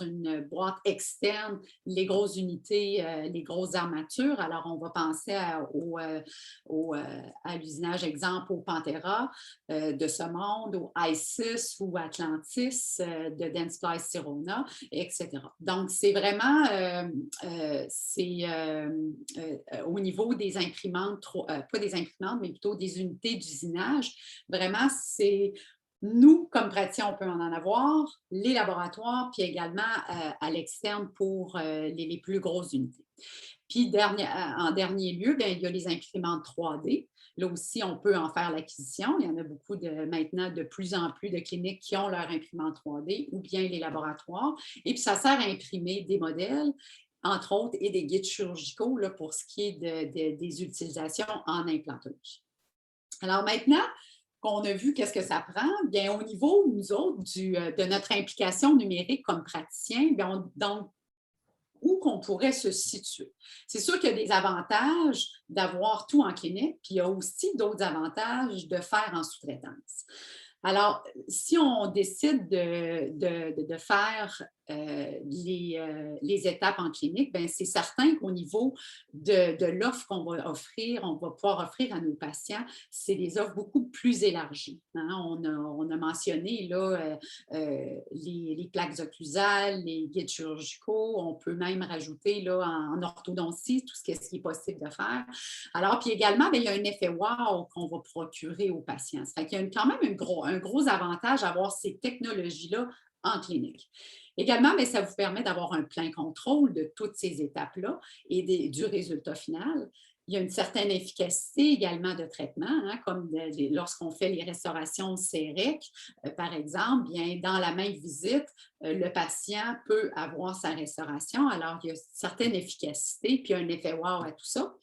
[SPEAKER 2] une boîte externe les grosses unités, les grosses armatures. Alors, on va penser à l'usinage, exemple, au Pantera de ce monde, au ISIS ou Atlantis de Dentsply Sirona, etc. Donc, c'est vraiment au niveau des imprimantes, pas des imprimantes, mais plutôt des unités d'usinage. Vraiment, c'est nous, comme praticiens, on peut en avoir, les laboratoires, puis également à l'externe pour les plus grosses unités. Puis, en dernier lieu, bien, il y a les imprimantes 3D. Là aussi, on peut en faire l'acquisition. Il y en a beaucoup maintenant de plus en plus de cliniques qui ont leur imprimante 3D ou bien les laboratoires. Et puis, ça sert à imprimer des modèles, entre autres, et des guides chirurgicaux là, pour ce qui est des utilisations en implantologie. Alors maintenant, qu'on a vu qu'est-ce que ça prend, bien au niveau, nous autres, de notre implication numérique comme praticien, bien, donc, où qu'on pourrait se situer. C'est sûr qu'il y a des avantages d'avoir tout en clinique, puis il y a aussi d'autres avantages de faire en sous-traitance. Alors, si on décide de faire les étapes en clinique, bien, c'est certain qu'au niveau de l'offre qu'on va offrir, on va pouvoir offrir à nos patients, c'est des offres beaucoup plus élargies. Hein. On a mentionné là, les plaques occlusales, les guides chirurgicaux, on peut même rajouter là, en orthodontie tout ce qui est possible de faire. Alors, puis également, bien, il y a un effet wow qu'on va procurer aux patients. Ça fait qu'il y a quand même un gros avantage à avoir ces technologies-là en clinique. Également, bien, ça vous permet d'avoir un plein contrôle de toutes ces étapes-là et du résultat final. Il y a une certaine efficacité également de traitement, hein, comme lorsqu'on fait les restaurations CEREC, par exemple, bien, dans la même visite, le patient peut avoir sa restauration. Alors, il y a une certaine efficacité, puis un effet wow à tout ça.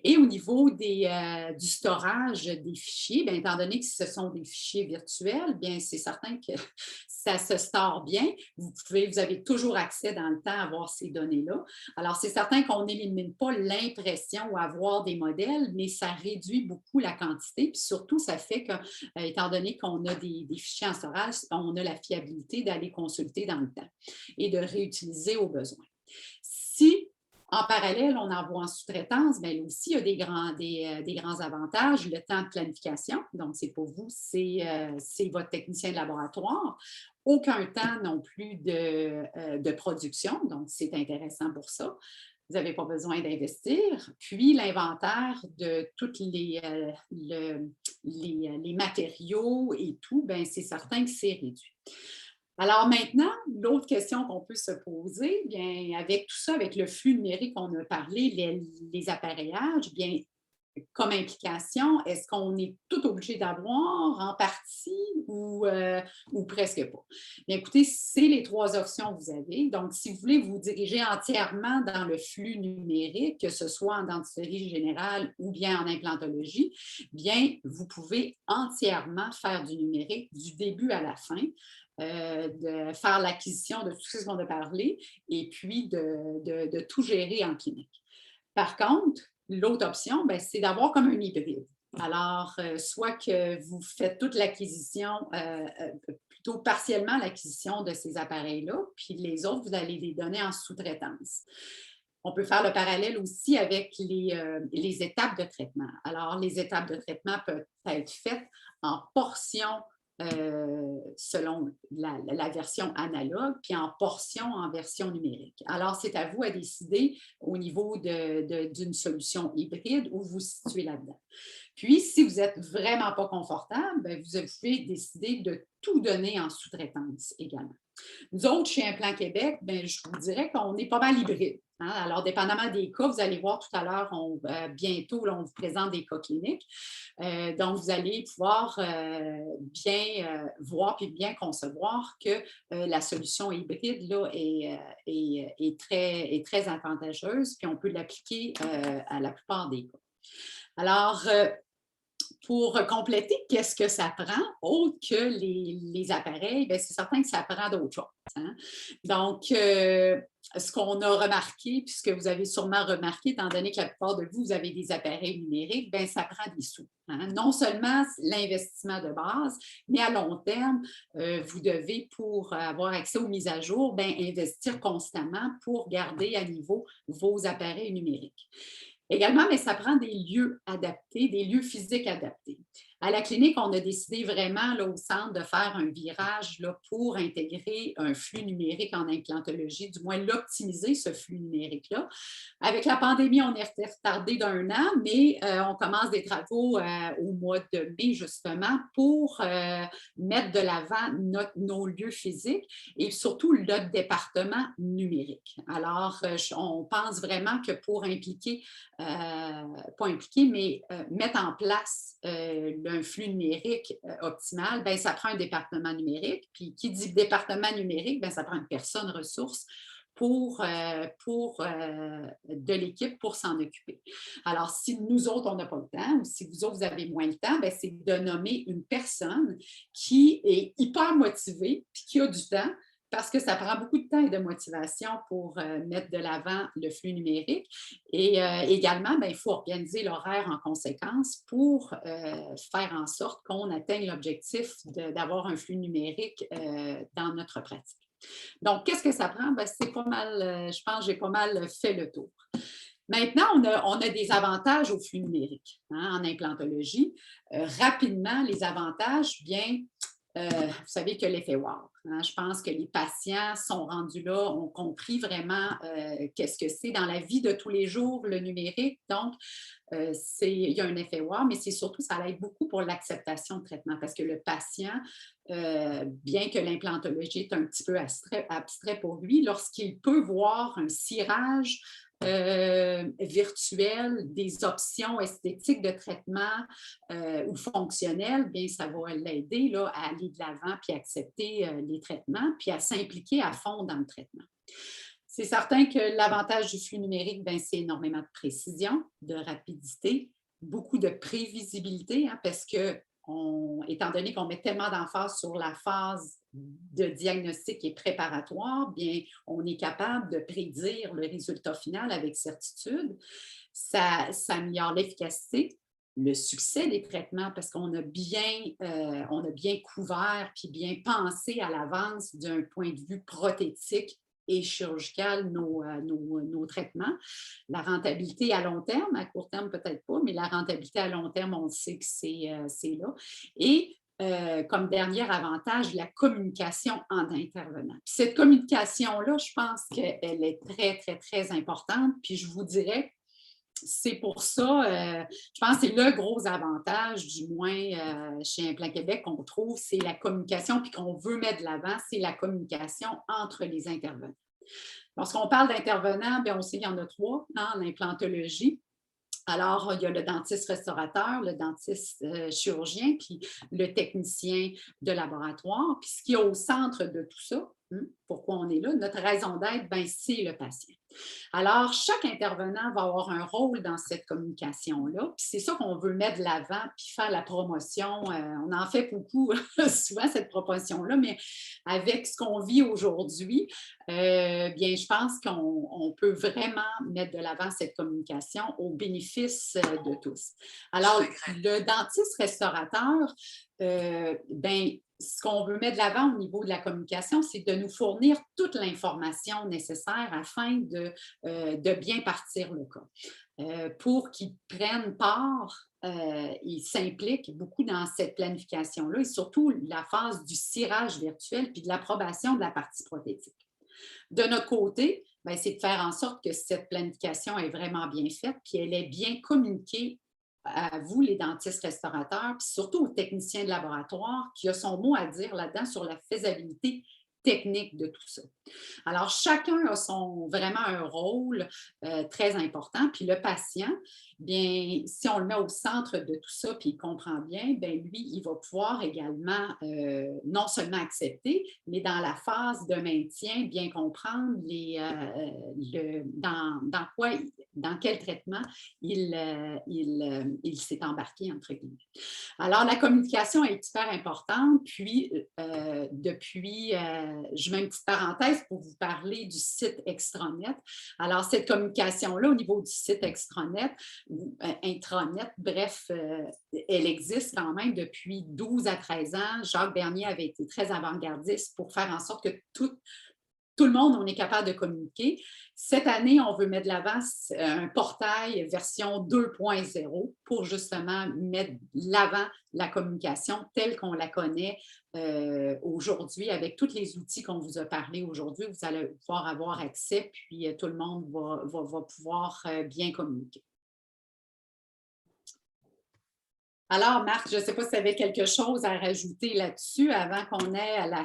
[SPEAKER 2] Et au niveau du storage des fichiers, bien, étant donné que ce sont des fichiers virtuels, bien, c'est certain que ça se store bien. Vous avez toujours accès dans le temps à avoir ces données-là. Alors, c'est certain qu'on n'élimine pas l'impression ou avoir des modèles, mais ça réduit beaucoup la quantité. Puis surtout, ça fait que, étant donné qu'on a des fichiers en storage, on a la fiabilité d'aller consulter dans le temps et de réutiliser au besoin. Si en parallèle, on envoie en sous-traitance, bien aussi, il y a des grands avantages. Le temps de planification, donc c'est pour vous, c'est votre technicien de laboratoire. Aucun temps non plus de production, donc c'est intéressant pour ça. Vous n'avez pas besoin d'investir. Puis, l'inventaire de tous les matériaux et tout, bien, c'est certain que c'est réduit. Alors maintenant, l'autre question qu'on peut se poser, bien, avec tout ça, avec le flux numérique qu'on a parlé, les appareillages, bien, comme implication, est-ce qu'on est tout obligé d'avoir en partie ou presque pas? Bien, écoutez, c'est les 3 options que vous avez. Donc, si vous voulez vous diriger entièrement dans le flux numérique, que ce soit en dentisterie générale ou bien en implantologie, bien, vous pouvez entièrement faire du numérique du début à la fin. De faire l'acquisition de tout ce qu'on a parlé et puis de tout gérer en clinique. Par contre, l'autre option, bien, c'est d'avoir comme un hybride. Alors, soit que vous faites toute l'acquisition, plutôt partiellement l'acquisition de ces appareils-là, puis les autres, vous allez les donner en sous-traitance. On peut faire le parallèle aussi avec les étapes de traitement. Alors, les étapes de traitement peuvent être faites en portions selon la version analogue, puis en portions en version numérique. Alors, c'est à vous à décider au niveau d'une solution hybride où vous vous situez là-dedans. Puis, si vous n'êtes vraiment pas confortable, bien, vous pouvez décider de tout donner en sous-traitance également. Nous autres, chez Implant Québec, bien, je vous dirais qu'on est pas mal hybride. Hein? Alors, dépendamment des cas, vous allez voir tout à l'heure, bientôt, là, on vous présente des cas cliniques. Donc, vous allez pouvoir bien voir puis bien concevoir que la solution hybride là, est très avantageuse, puis on peut l'appliquer à la plupart des cas. Alors, pour compléter, qu'est-ce que ça prend autre que les appareils? Bien, c'est certain que ça prend d'autres choses. Hein? Donc, ce qu'on a remarqué, puisque vous avez sûrement remarqué, étant donné que la plupart de vous, vous avez des appareils numériques, bien, ça prend des sous. Hein? Non seulement l'investissement de base, mais à long terme, vous devez, pour avoir accès aux mises à jour, bien, investir constamment pour garder à niveau vos appareils numériques. Également, mais ça prend des lieux adaptés, des lieux physiques adaptés. À la clinique, on a décidé vraiment là, au centre de faire un virage là, pour intégrer un flux numérique en implantologie, du moins l'optimiser, ce flux numérique-là. Avec la pandémie, on est retardé d'1 an, mais on commence des travaux au mois de mai, justement, pour mettre de l'avant nos lieux physiques et surtout notre département numérique. Alors, on pense vraiment que pour impliquer, pas impliquer, mais mettre en place un flux numérique optimal, bien, ça prend un département numérique. Puis, qui dit département numérique, bien, ça prend une personne ressource pour de l'équipe pour s'en occuper. Alors, si nous autres, on n'a pas le temps, ou si vous autres, vous avez moins de temps, bien, c'est de nommer une personne qui est hyper motivée puis qui a du temps, parce que ça prend beaucoup de temps et de motivation pour mettre de l'avant le flux numérique. Et également, bien, il faut organiser l'horaire en conséquence pour faire en sorte qu'on atteigne l'objectif d'avoir un flux numérique dans notre pratique. Donc, qu'est-ce que ça prend? Ben, c'est pas mal, je pense que j'ai pas mal fait le tour. Maintenant, on a des avantages au flux numérique en implantologie. Rapidement, les avantages, bien, vous savez que l'effet wow. Je pense que les patients sont rendus là, ont compris vraiment qu'est-ce que c'est dans la vie de tous les jours, le numérique. Donc, il y a un effet wow, mais c'est surtout, ça aide beaucoup pour l'acceptation de traitement parce que le patient, bien que l'implantologie est un petit peu abstrait pour lui, lorsqu'il peut voir un cirage virtuel, des options esthétiques de traitement ou fonctionnelles, bien, ça va l'aider à aller de l'avant puis accepter les traitements puis à s'impliquer à fond dans le traitement. C'est certain que l'avantage du flux numérique, c'est énormément de précision, de rapidité, beaucoup de prévisibilité, parce que, étant donné qu'on met tellement d'emphase sur la phase de diagnostic et préparatoire, bien, on est capable de prédire le résultat final avec certitude. Ça améliore l'efficacité, le succès des traitements parce qu'on a bien couvert puis bien pensé à l'avance d'un point de vue prothétique et chirurgical nos traitements. La rentabilité à long terme, à court terme peut-être pas, mais la rentabilité à long terme, on sait que c'est là. Et comme dernier avantage, la communication en intervenant. Puis cette communication-là, je pense qu'elle est très, très, très importante. Puis je vous dirais, c'est pour ça, je pense que c'est le gros avantage, du moins chez Implant Québec, qu'on trouve, c'est la communication, puis qu'on veut mettre de l'avant, c'est la communication entre les intervenants. Lorsqu'on parle d'intervenants, on sait qu'il y en a 3 en implantologie. Alors, il y a le dentiste restaurateur, le dentiste chirurgien, puis le technicien de laboratoire. Puis ce qui est au centre de tout ça, pourquoi on est là, notre raison d'être, c'est le patient. Alors, chaque intervenant va avoir un rôle dans cette communication-là. Puis c'est ça qu'on veut mettre de l'avant, puis faire la promotion. On en fait beaucoup souvent, cette promotion-là, mais avec ce qu'on vit aujourd'hui, bien, je pense qu'on peut vraiment mettre de l'avant cette communication au bénéfice de tous. Alors, le dentiste restaurateur, ce qu'on veut mettre de l'avant au niveau de la communication, c'est de nous fournir toute l'information nécessaire afin de bien partir le cas. Pour qu'ils prennent part, ils s'impliquent beaucoup dans cette planification-là et surtout la phase du cirage virtuel puis de l'approbation de la partie prothétique. De notre côté, c'est de faire en sorte que cette planification est vraiment bien faite puis elle est bien communiquée à vous, les dentistes restaurateurs, puis surtout aux techniciens de laboratoire qui a son mot à dire là-dedans sur la faisabilité technique de tout ça. Alors, chacun a vraiment un rôle très important. Puis le patient, bien, si on le met au centre de tout ça, puis il comprend bien, bien lui, il va pouvoir également non seulement accepter, mais dans la phase de maintien, bien comprendre dans quel traitement il s'est embarqué, entre guillemets. Alors, la communication est hyper importante. Puis, je mets une petite parenthèse pour vous parler du site extranet. Alors, cette communication-là, au niveau du site extranet, ou intranet, bref, elle existe quand même depuis 12 à 13 ans. Jacques Bernier avait été très avant-gardiste pour faire en sorte que tout le monde, on est capable de communiquer. Cette année, on veut mettre de l'avant un portail version 2.0 pour justement mettre de l'avant la communication telle qu'on la connaît aujourd'hui avec tous les outils qu'on vous a parlé aujourd'hui. Vous allez pouvoir avoir accès, puis tout le monde va pouvoir bien communiquer. Alors, Marc, je ne sais pas si tu avais quelque chose à rajouter là-dessus avant qu'on ait à la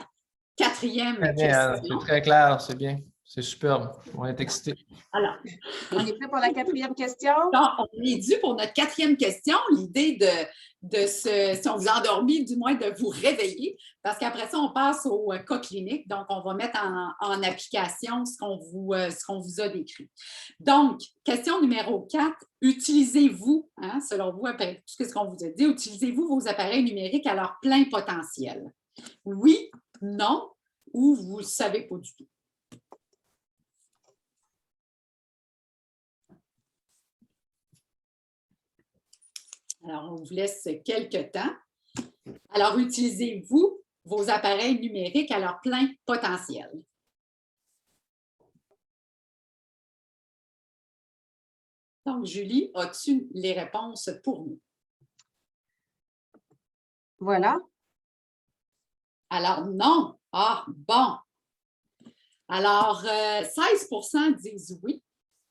[SPEAKER 2] 4e question.
[SPEAKER 3] C'est très clair, c'est bien. C'est superbe. On est excités.
[SPEAKER 2] Alors,
[SPEAKER 1] on est prêt pour la 4e question?
[SPEAKER 2] Non, on est dû pour notre 4e question. L'idée si on vous a endormi, du moins de vous réveiller, parce qu'après ça, on passe au cas clinique. Donc, on va mettre en application ce qu'on vous a décrit. Donc, question numéro 4, utilisez-vous, selon vous, après tout ce qu'on vous a dit, utilisez-vous vos appareils numériques à leur plein potentiel? Oui, non, ou vous ne le savez pas du tout? Alors, on vous laisse quelques temps. Alors, utilisez-vous vos appareils numériques à leur plein potentiel? Donc, Julie, as-tu les réponses pour nous?
[SPEAKER 1] Voilà.
[SPEAKER 2] Alors, non. Ah, bon. Alors, 16% disent oui.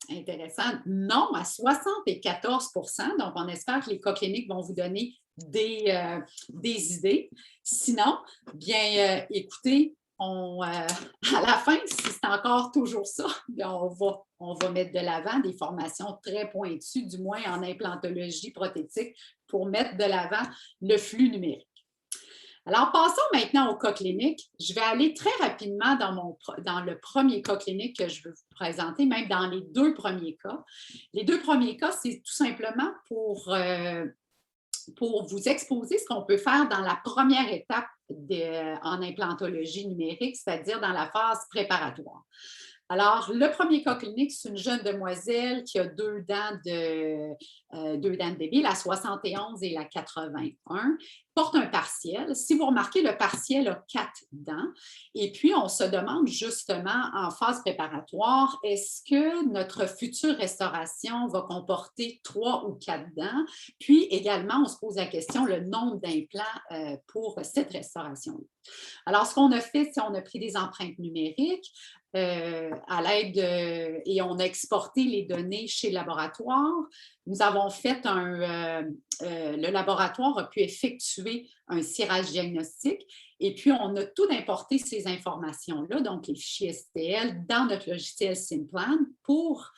[SPEAKER 2] Intéressant. Non à 74%. Donc, on espère que les cas cliniques vont vous donner des idées. Sinon, bien, écoutez, à la fin, si c'est encore toujours ça, bien, on va mettre de l'avant des formations très pointues, du moins en implantologie prothétique, pour mettre de l'avant le flux numérique. Alors, passons maintenant au cas clinique. Je vais aller très rapidement dans le premier cas clinique que je veux vous présenter, même dans les deux premiers cas. Les deux premiers cas, c'est tout simplement pour vous exposer ce qu'on peut faire dans la première étape en implantologie numérique, c'est-à-dire dans la phase préparatoire. Alors, le premier cas clinique, c'est une jeune demoiselle qui a deux dents de débile, la 71 et la 81, porte un partiel. Si vous remarquez, le partiel a 4 dents. Et puis, on se demande justement en phase préparatoire, est-ce que notre future restauration va comporter 3 ou 4 dents? Puis également, on se pose la question, le nombre d'implants pour cette restauration-là. Alors, ce qu'on a fait, c'est qu'on a pris des empreintes numériques à l'aide et on a exporté les données chez le laboratoire. Nous avons fait le laboratoire a pu effectuer un cirage diagnostique et puis on a tout importé ces informations-là, donc les fichiers STL, dans notre logiciel SimPlan pour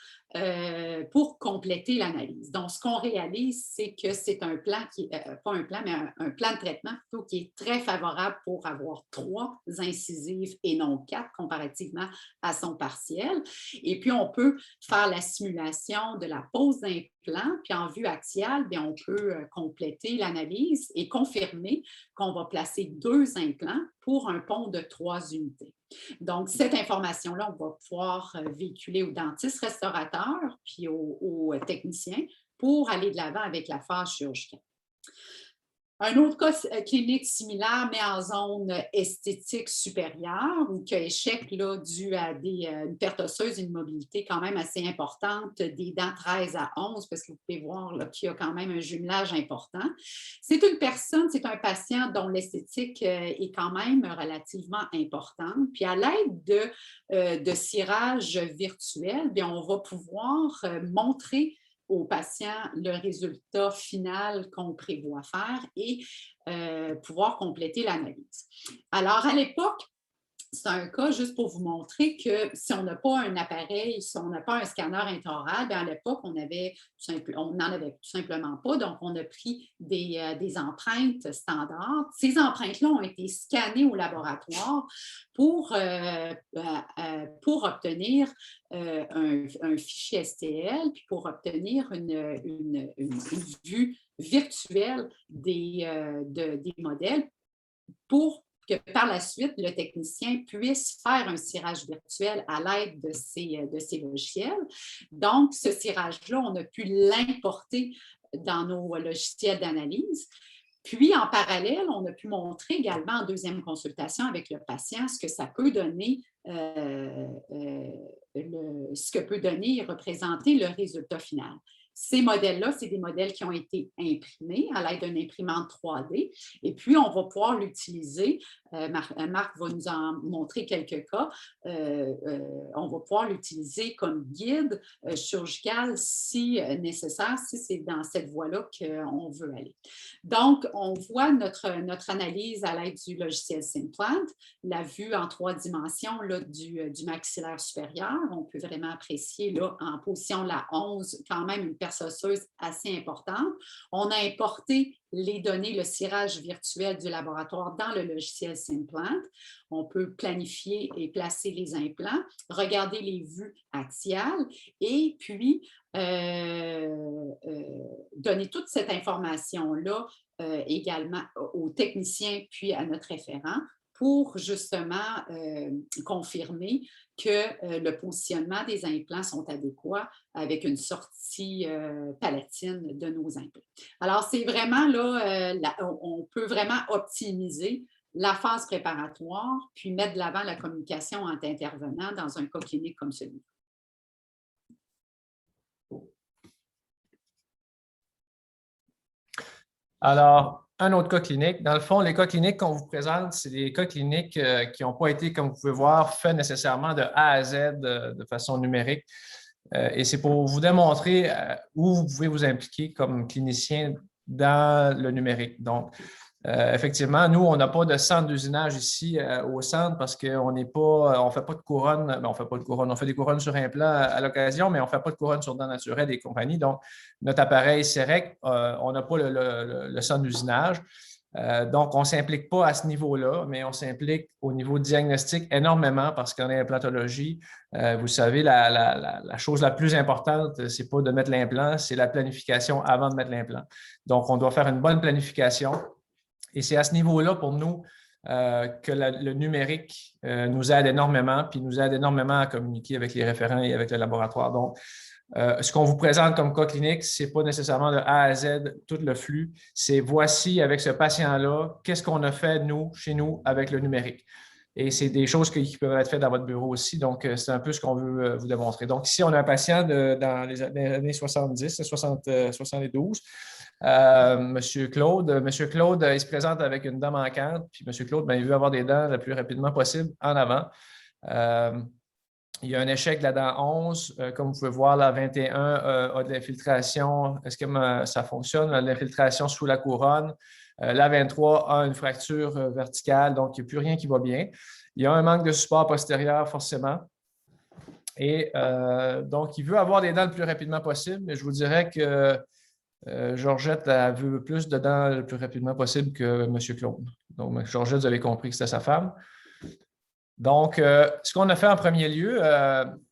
[SPEAKER 2] compléter l'analyse. Donc, ce qu'on réalise, c'est que c'est un plan qui, pas un plan, mais un plan de traitement plutôt qui est très favorable pour avoir 3 incisives et non 4 comparativement à son partiel. Et puis, on peut faire la simulation de la pose d'implant, puis en vue axiale, bien, on peut compléter l'analyse et confirmer qu'on va placer 2 implants pour un pont de 3 unités. Donc, cette information-là, on va pouvoir véhiculer aux dentistes restaurateurs puis aux techniciens pour aller de l'avant avec la phase chirurgicale. Un autre cas clinique similaire, mais en zone esthétique supérieure, ou cas échec là, dû à une perte osseuse, une mobilité quand même assez importante, des dents 13 à 11, parce que vous pouvez voir qu'il y a quand même un jumelage important. C'est une personne, c'est un patient dont l'esthétique est quand même relativement importante. Puis à l'aide de cirage virtuel, bien, on va pouvoir montrer aux patients le résultat final qu'on prévoit faire et pouvoir compléter l'analyse. Alors, à l'époque, c'est un cas juste pour vous montrer que si on n'a pas un appareil, si on n'a pas un scanner intraoral, bien à l'époque, on n'en avait tout simplement pas. Donc, on a pris des empreintes standards. Ces empreintes-là ont été scannées au laboratoire pour obtenir un fichier STL, puis pour obtenir une vue virtuelle des modèles pour que par la suite, le technicien puisse faire un cirage virtuel à l'aide de ces logiciels. Donc, ce cirage-là, on a pu l'importer dans nos logiciels d'analyse. Puis, en parallèle, on a pu montrer également en deuxième consultation avec le patient ce que ça peut donner, ce que peut donner et représenter le résultat final. Ces modèles-là, c'est des modèles qui ont été imprimés à l'aide d'une imprimante 3D. Et puis, on va pouvoir l'utiliser. Marc va nous en montrer quelques cas. On va pouvoir l'utiliser comme guide chirurgical si nécessaire, si c'est dans cette voie-là qu'on veut aller. Donc, on voit notre analyse à l'aide du logiciel SimPlan, la vue en 3 dimensions là, du maxillaire supérieur. On peut vraiment apprécier là, en position la 11 quand même une perce osseuse assez importante. On a importé les données, le cirage virtuel du laboratoire dans le logiciel SimPlan. On peut planifier et placer les implants, regarder les vues axiales et puis donner toute cette information-là également aux techniciens puis à notre référent pour justement confirmer que le positionnement des implants sont adéquats avec une sortie palatine de nos implants. Alors, c'est vraiment là, on peut vraiment optimiser la phase préparatoire, puis mettre de l'avant la communication entre intervenants dans un cas clinique comme celui-là.
[SPEAKER 3] Alors, un autre cas clinique. Dans le fond, les cas cliniques qu'on vous présente, c'est des cas cliniques qui n'ont pas été, comme vous pouvez voir, faits nécessairement de A à Z de façon numérique. Et c'est pour vous démontrer où vous pouvez vous impliquer comme clinicien dans le numérique. Donc, effectivement, nous, on n'a pas de centre d'usinage ici au centre parce qu'on n'est pas, on ne fait pas de couronne, on ne fait pas de couronne, on fait des couronnes sur implant à l'occasion, mais on ne fait pas de couronne sur dents naturelles et compagnie. Donc, notre appareil CEREC, on n'a pas le centre d'usinage. Donc, on ne s'implique pas à ce niveau-là, mais on s'implique au niveau diagnostic énormément parce qu'en implantologie, vous savez, la chose la plus importante, ce n'est pas de mettre l'implant, c'est la planification avant de mettre l'implant. Donc, on doit faire une bonne planification. Et c'est à ce niveau-là, pour nous, que le numérique nous aide énormément, puis nous aide énormément à communiquer avec les référents et avec le laboratoire. Donc, ce qu'on vous présente comme cas clinique, ce n'est pas nécessairement de A à Z tout le flux. C'est voici, avec ce patient-là, qu'est-ce qu'on a fait, nous, chez nous, avec le numérique. Et c'est des choses qui peuvent être faites dans votre bureau aussi. Donc, c'est un peu ce qu'on veut vous démontrer. Donc, ici, on a un patient dans les années 70, 72. Monsieur Claude. Monsieur Claude, il se présente avec une dent manquante, puis Monsieur Claude, il veut avoir des dents le plus rapidement possible en avant. Il y a un échec de la dent 11. Comme vous pouvez voir, la 21 a de l'infiltration. Est-ce que ça fonctionne? L'infiltration sous la couronne. La 23 a une fracture verticale, donc il n'y a plus rien qui va bien. Il y a un manque de support postérieur, forcément. Et donc, il veut avoir des dents le plus rapidement possible, mais je vous dirais que Georgette veut plus de dents le plus rapidement possible que M. Claude. Donc, Georgette, vous avez compris que c'était sa femme. Donc, ce qu'on a fait en premier lieu,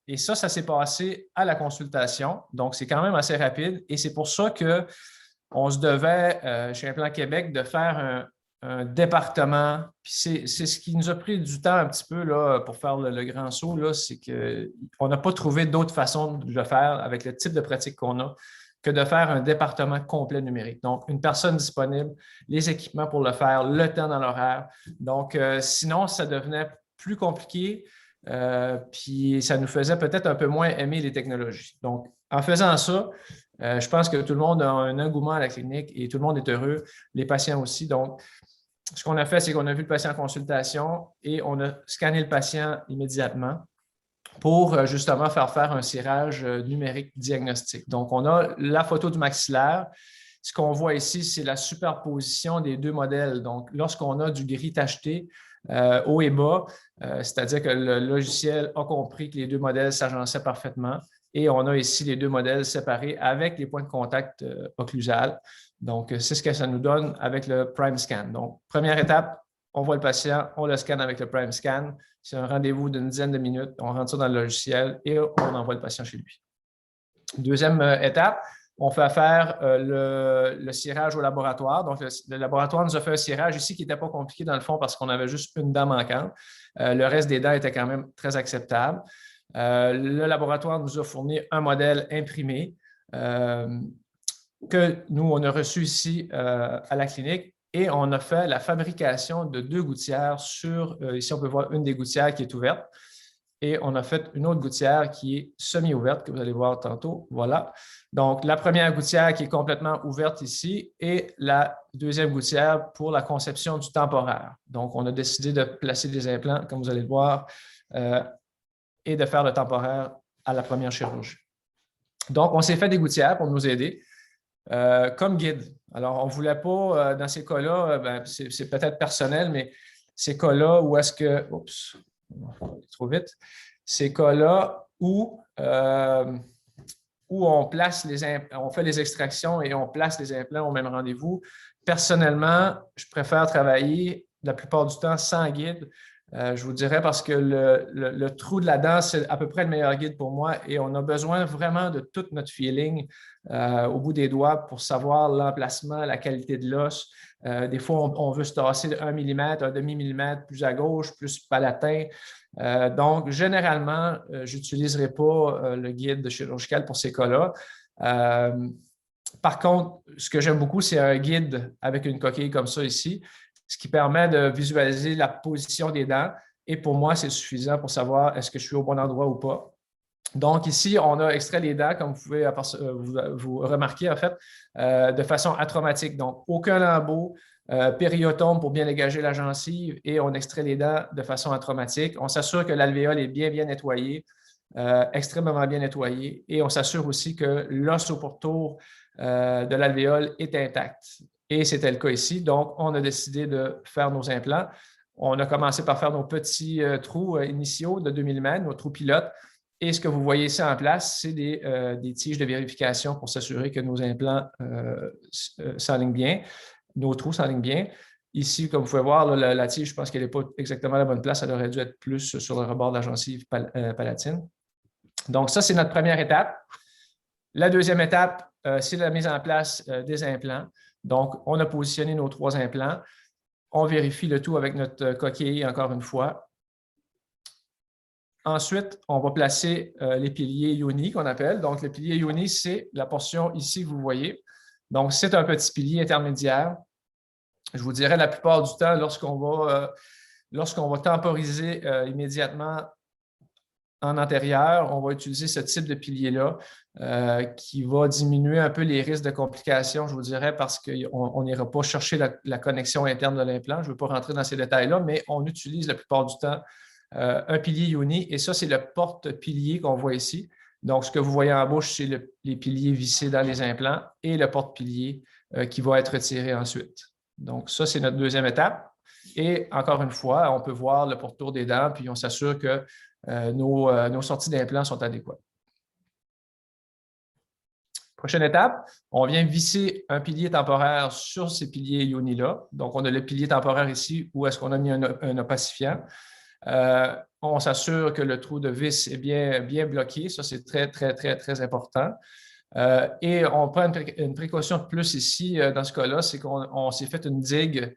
[SPEAKER 3] et ça s'est passé à la consultation. Donc, c'est quand même assez rapide. Et c'est pour ça qu'on se devait, chez Implant Québec, de faire un département. Puis c'est ce qui nous a pris du temps un petit peu là, pour faire le grand saut, c'est qu'on n'a pas trouvé d'autre façon de le faire avec le type de pratique qu'on a que de faire un département complet numérique. Donc, une personne disponible, les équipements pour le faire, le temps dans l'horaire. Donc, sinon, ça devenait plus compliqué, puis ça nous faisait peut-être un peu moins aimer les technologies. Donc, en faisant ça, je pense que tout le monde a un engouement à la clinique et tout le monde est heureux, les patients aussi. Donc, ce qu'on a fait, c'est qu'on a vu le patient en consultation et on a scanné le patient immédiatement pour justement faire un cirage numérique diagnostique. Donc, on a la photo du maxillaire. Ce qu'on voit ici, c'est la superposition des deux modèles. Donc, lorsqu'on a du gris tacheté haut et bas, c'est-à-dire que le logiciel a compris que les deux modèles s'agençaient parfaitement et on a ici les deux modèles séparés avec les points de contact occlusal. Donc, c'est ce que ça nous donne avec le Prime Scan. Donc, première étape, on voit le patient, on le scanne avec le Prime Scan. C'est un rendez-vous d'une dizaine de minutes. On rentre ça dans le logiciel et on envoie le patient chez lui. Deuxième étape, on fait faire le cirage au laboratoire. Donc, le laboratoire nous a fait un cirage ici qui n'était pas compliqué dans le fond parce qu'on avait juste une dent manquante. Le reste des dents était quand même très acceptable. Le laboratoire nous a fourni un modèle imprimé que nous, on a reçu ici à la clinique. Et on a fait la fabrication de 2 gouttières ici on peut voir une des gouttières qui est ouverte et on a fait une autre gouttière qui est semi-ouverte que vous allez voir tantôt. Voilà. Donc, la première gouttière qui est complètement ouverte ici et la deuxième gouttière pour la conception du temporaire. Donc, on a décidé de placer des implants, comme vous allez le voir, et de faire le temporaire à la première chirurgie. Donc, on s'est fait des gouttières pour nous aider. Comme guide. Alors, on ne voulait pas, dans ces cas-là, c'est peut-être personnel, mais ces cas-là où est-ce que... Oups, trop vite. Ces cas-là où on place on fait les extractions et on place les implants au même rendez-vous. Personnellement, je préfère travailler la plupart du temps sans guide. Je vous dirais parce que le trou de la dent, c'est à peu près le meilleur guide pour moi et on a besoin vraiment de tout notre feeling au bout des doigts pour savoir l'emplacement, la qualité de l'os. Des fois, on veut se tasser de 1 mm, un demi-millimètre plus à gauche, plus palatin. Donc, généralement, je n'utiliserai pas le guide chirurgical pour ces cas-là. Par contre, ce que j'aime beaucoup, c'est un guide avec une coquille comme ça ici, ce qui permet de visualiser la position des dents. Et pour moi, c'est suffisant pour savoir est-ce que je suis au bon endroit ou pas. Donc, ici, on a extrait les dents, comme vous pouvez vous remarquer, en fait, de façon atraumatique. Donc, aucun lambeau, périotome pour bien dégager la gencive et on extrait les dents de façon atraumatique. On s'assure que l'alvéole est bien nettoyé, extrêmement bien nettoyé, et on s'assure aussi que l'os au pourtour de l'alvéole est intact. Et c'était le cas ici. Donc, on a décidé de faire nos implants. On a commencé par faire nos petits trous initiaux de 2 mm, nos trous pilotes. Et ce que vous voyez ici en place, c'est des tiges de vérification pour s'assurer que nos implants s'alignent bien, nos trous s'alignent bien. Ici, comme vous pouvez voir, là, la tige, je pense qu'elle n'est pas exactement à la bonne place. Elle aurait dû être plus sur le rebord de la gencive palatine. Donc, ça, c'est notre première étape. La deuxième étape, c'est la mise en place des implants. Donc, on a positionné nos 3 implants. On vérifie le tout avec notre coquille, encore une fois. Ensuite, on va placer les piliers yoni qu'on appelle. Donc, le pilier yoni, c'est la portion ici que vous voyez. Donc, c'est un petit pilier intermédiaire. Je vous dirais, la plupart du temps, lorsqu'on va temporiser immédiatement en antérieur, on va utiliser ce type de pilier-là qui va diminuer un peu les risques de complications, je vous dirais, parce qu'on n'ira pas chercher la connexion interne de l'implant. Je ne veux pas rentrer dans ces détails-là, mais on utilise la plupart du temps un pilier yoni, et ça, c'est le porte-pilier qu'on voit ici. Donc, ce que vous voyez en bouche, c'est les piliers vissés dans les implants et le porte-pilier qui va être retiré ensuite. Donc, ça, c'est notre deuxième étape. Et encore une fois, on peut voir le pourtour des dents, puis on s'assure que nos sorties d'implants sont adéquates. Prochaine étape, on vient visser un pilier temporaire sur ces piliers yoni-là. Donc, on a le pilier temporaire ici où est-ce qu'on a mis un opacifiant. On s'assure que le trou de vis est bien bloqué. Ça, c'est très important. Et on prend une précaution de plus ici, dans ce cas-là, c'est qu'on s'est fait une digue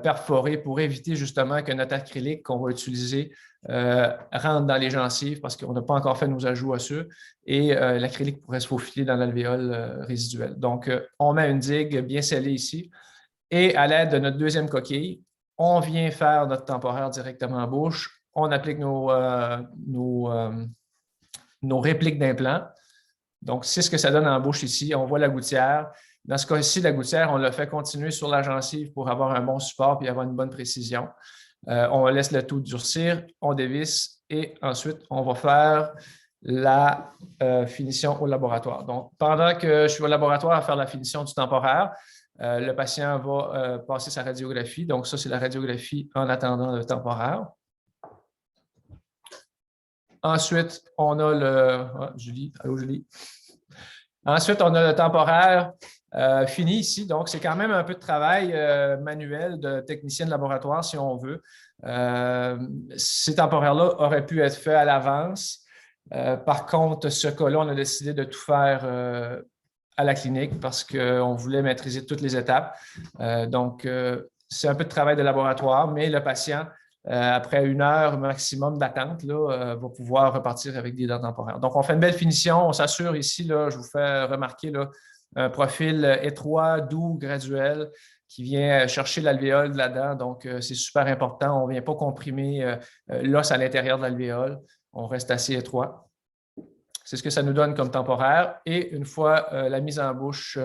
[SPEAKER 3] perforée pour éviter justement que notre acrylique qu'on va utiliser rentre dans les gencives parce qu'on n'a pas encore fait nos ajouts osseux et l'acrylique pourrait se faufiler dans l'alvéole résiduelle. Donc, on met une digue bien scellée ici et à l'aide de notre deuxième coquille, on vient faire notre temporaire directement en bouche. On applique nos répliques d'implants. Donc, c'est ce que ça donne en bouche ici. On voit la gouttière. Dans ce cas-ci, la gouttière, on l'a fait continuer sur la gencive pour avoir un bon support et avoir une bonne précision. On laisse le tout durcir, on dévisse et ensuite, on va faire la finition au laboratoire. Donc, pendant que je suis au laboratoire à faire la finition du temporaire, le patient va passer sa radiographie. Donc, ça, c'est la radiographie en attendant le temporaire. Ensuite, on a le... Oh, Julie, allô Julie. Ensuite, on a le temporaire fini ici. Donc, c'est quand même un peu de travail manuel de technicien de laboratoire, si on veut. Ces temporaires-là auraient pu être faits à l'avance. Par contre, ce cas-là, on a décidé de tout faire à la clinique parce qu'on voulait maîtriser toutes les étapes. Donc, c'est un peu de travail de laboratoire, mais le patient, après 1 heure maximum d'attente, va pouvoir repartir avec des dents temporaires. Donc, on fait une belle finition. On s'assure ici, là, je vous fais remarquer là, un profil étroit, doux, graduel, qui vient chercher l'alvéole de la dent. Donc, c'est super important. On ne vient pas comprimer l'os à l'intérieur de l'alvéole. On reste assez étroit. C'est ce que ça nous donne comme temporaire. Et une fois la mise en bouche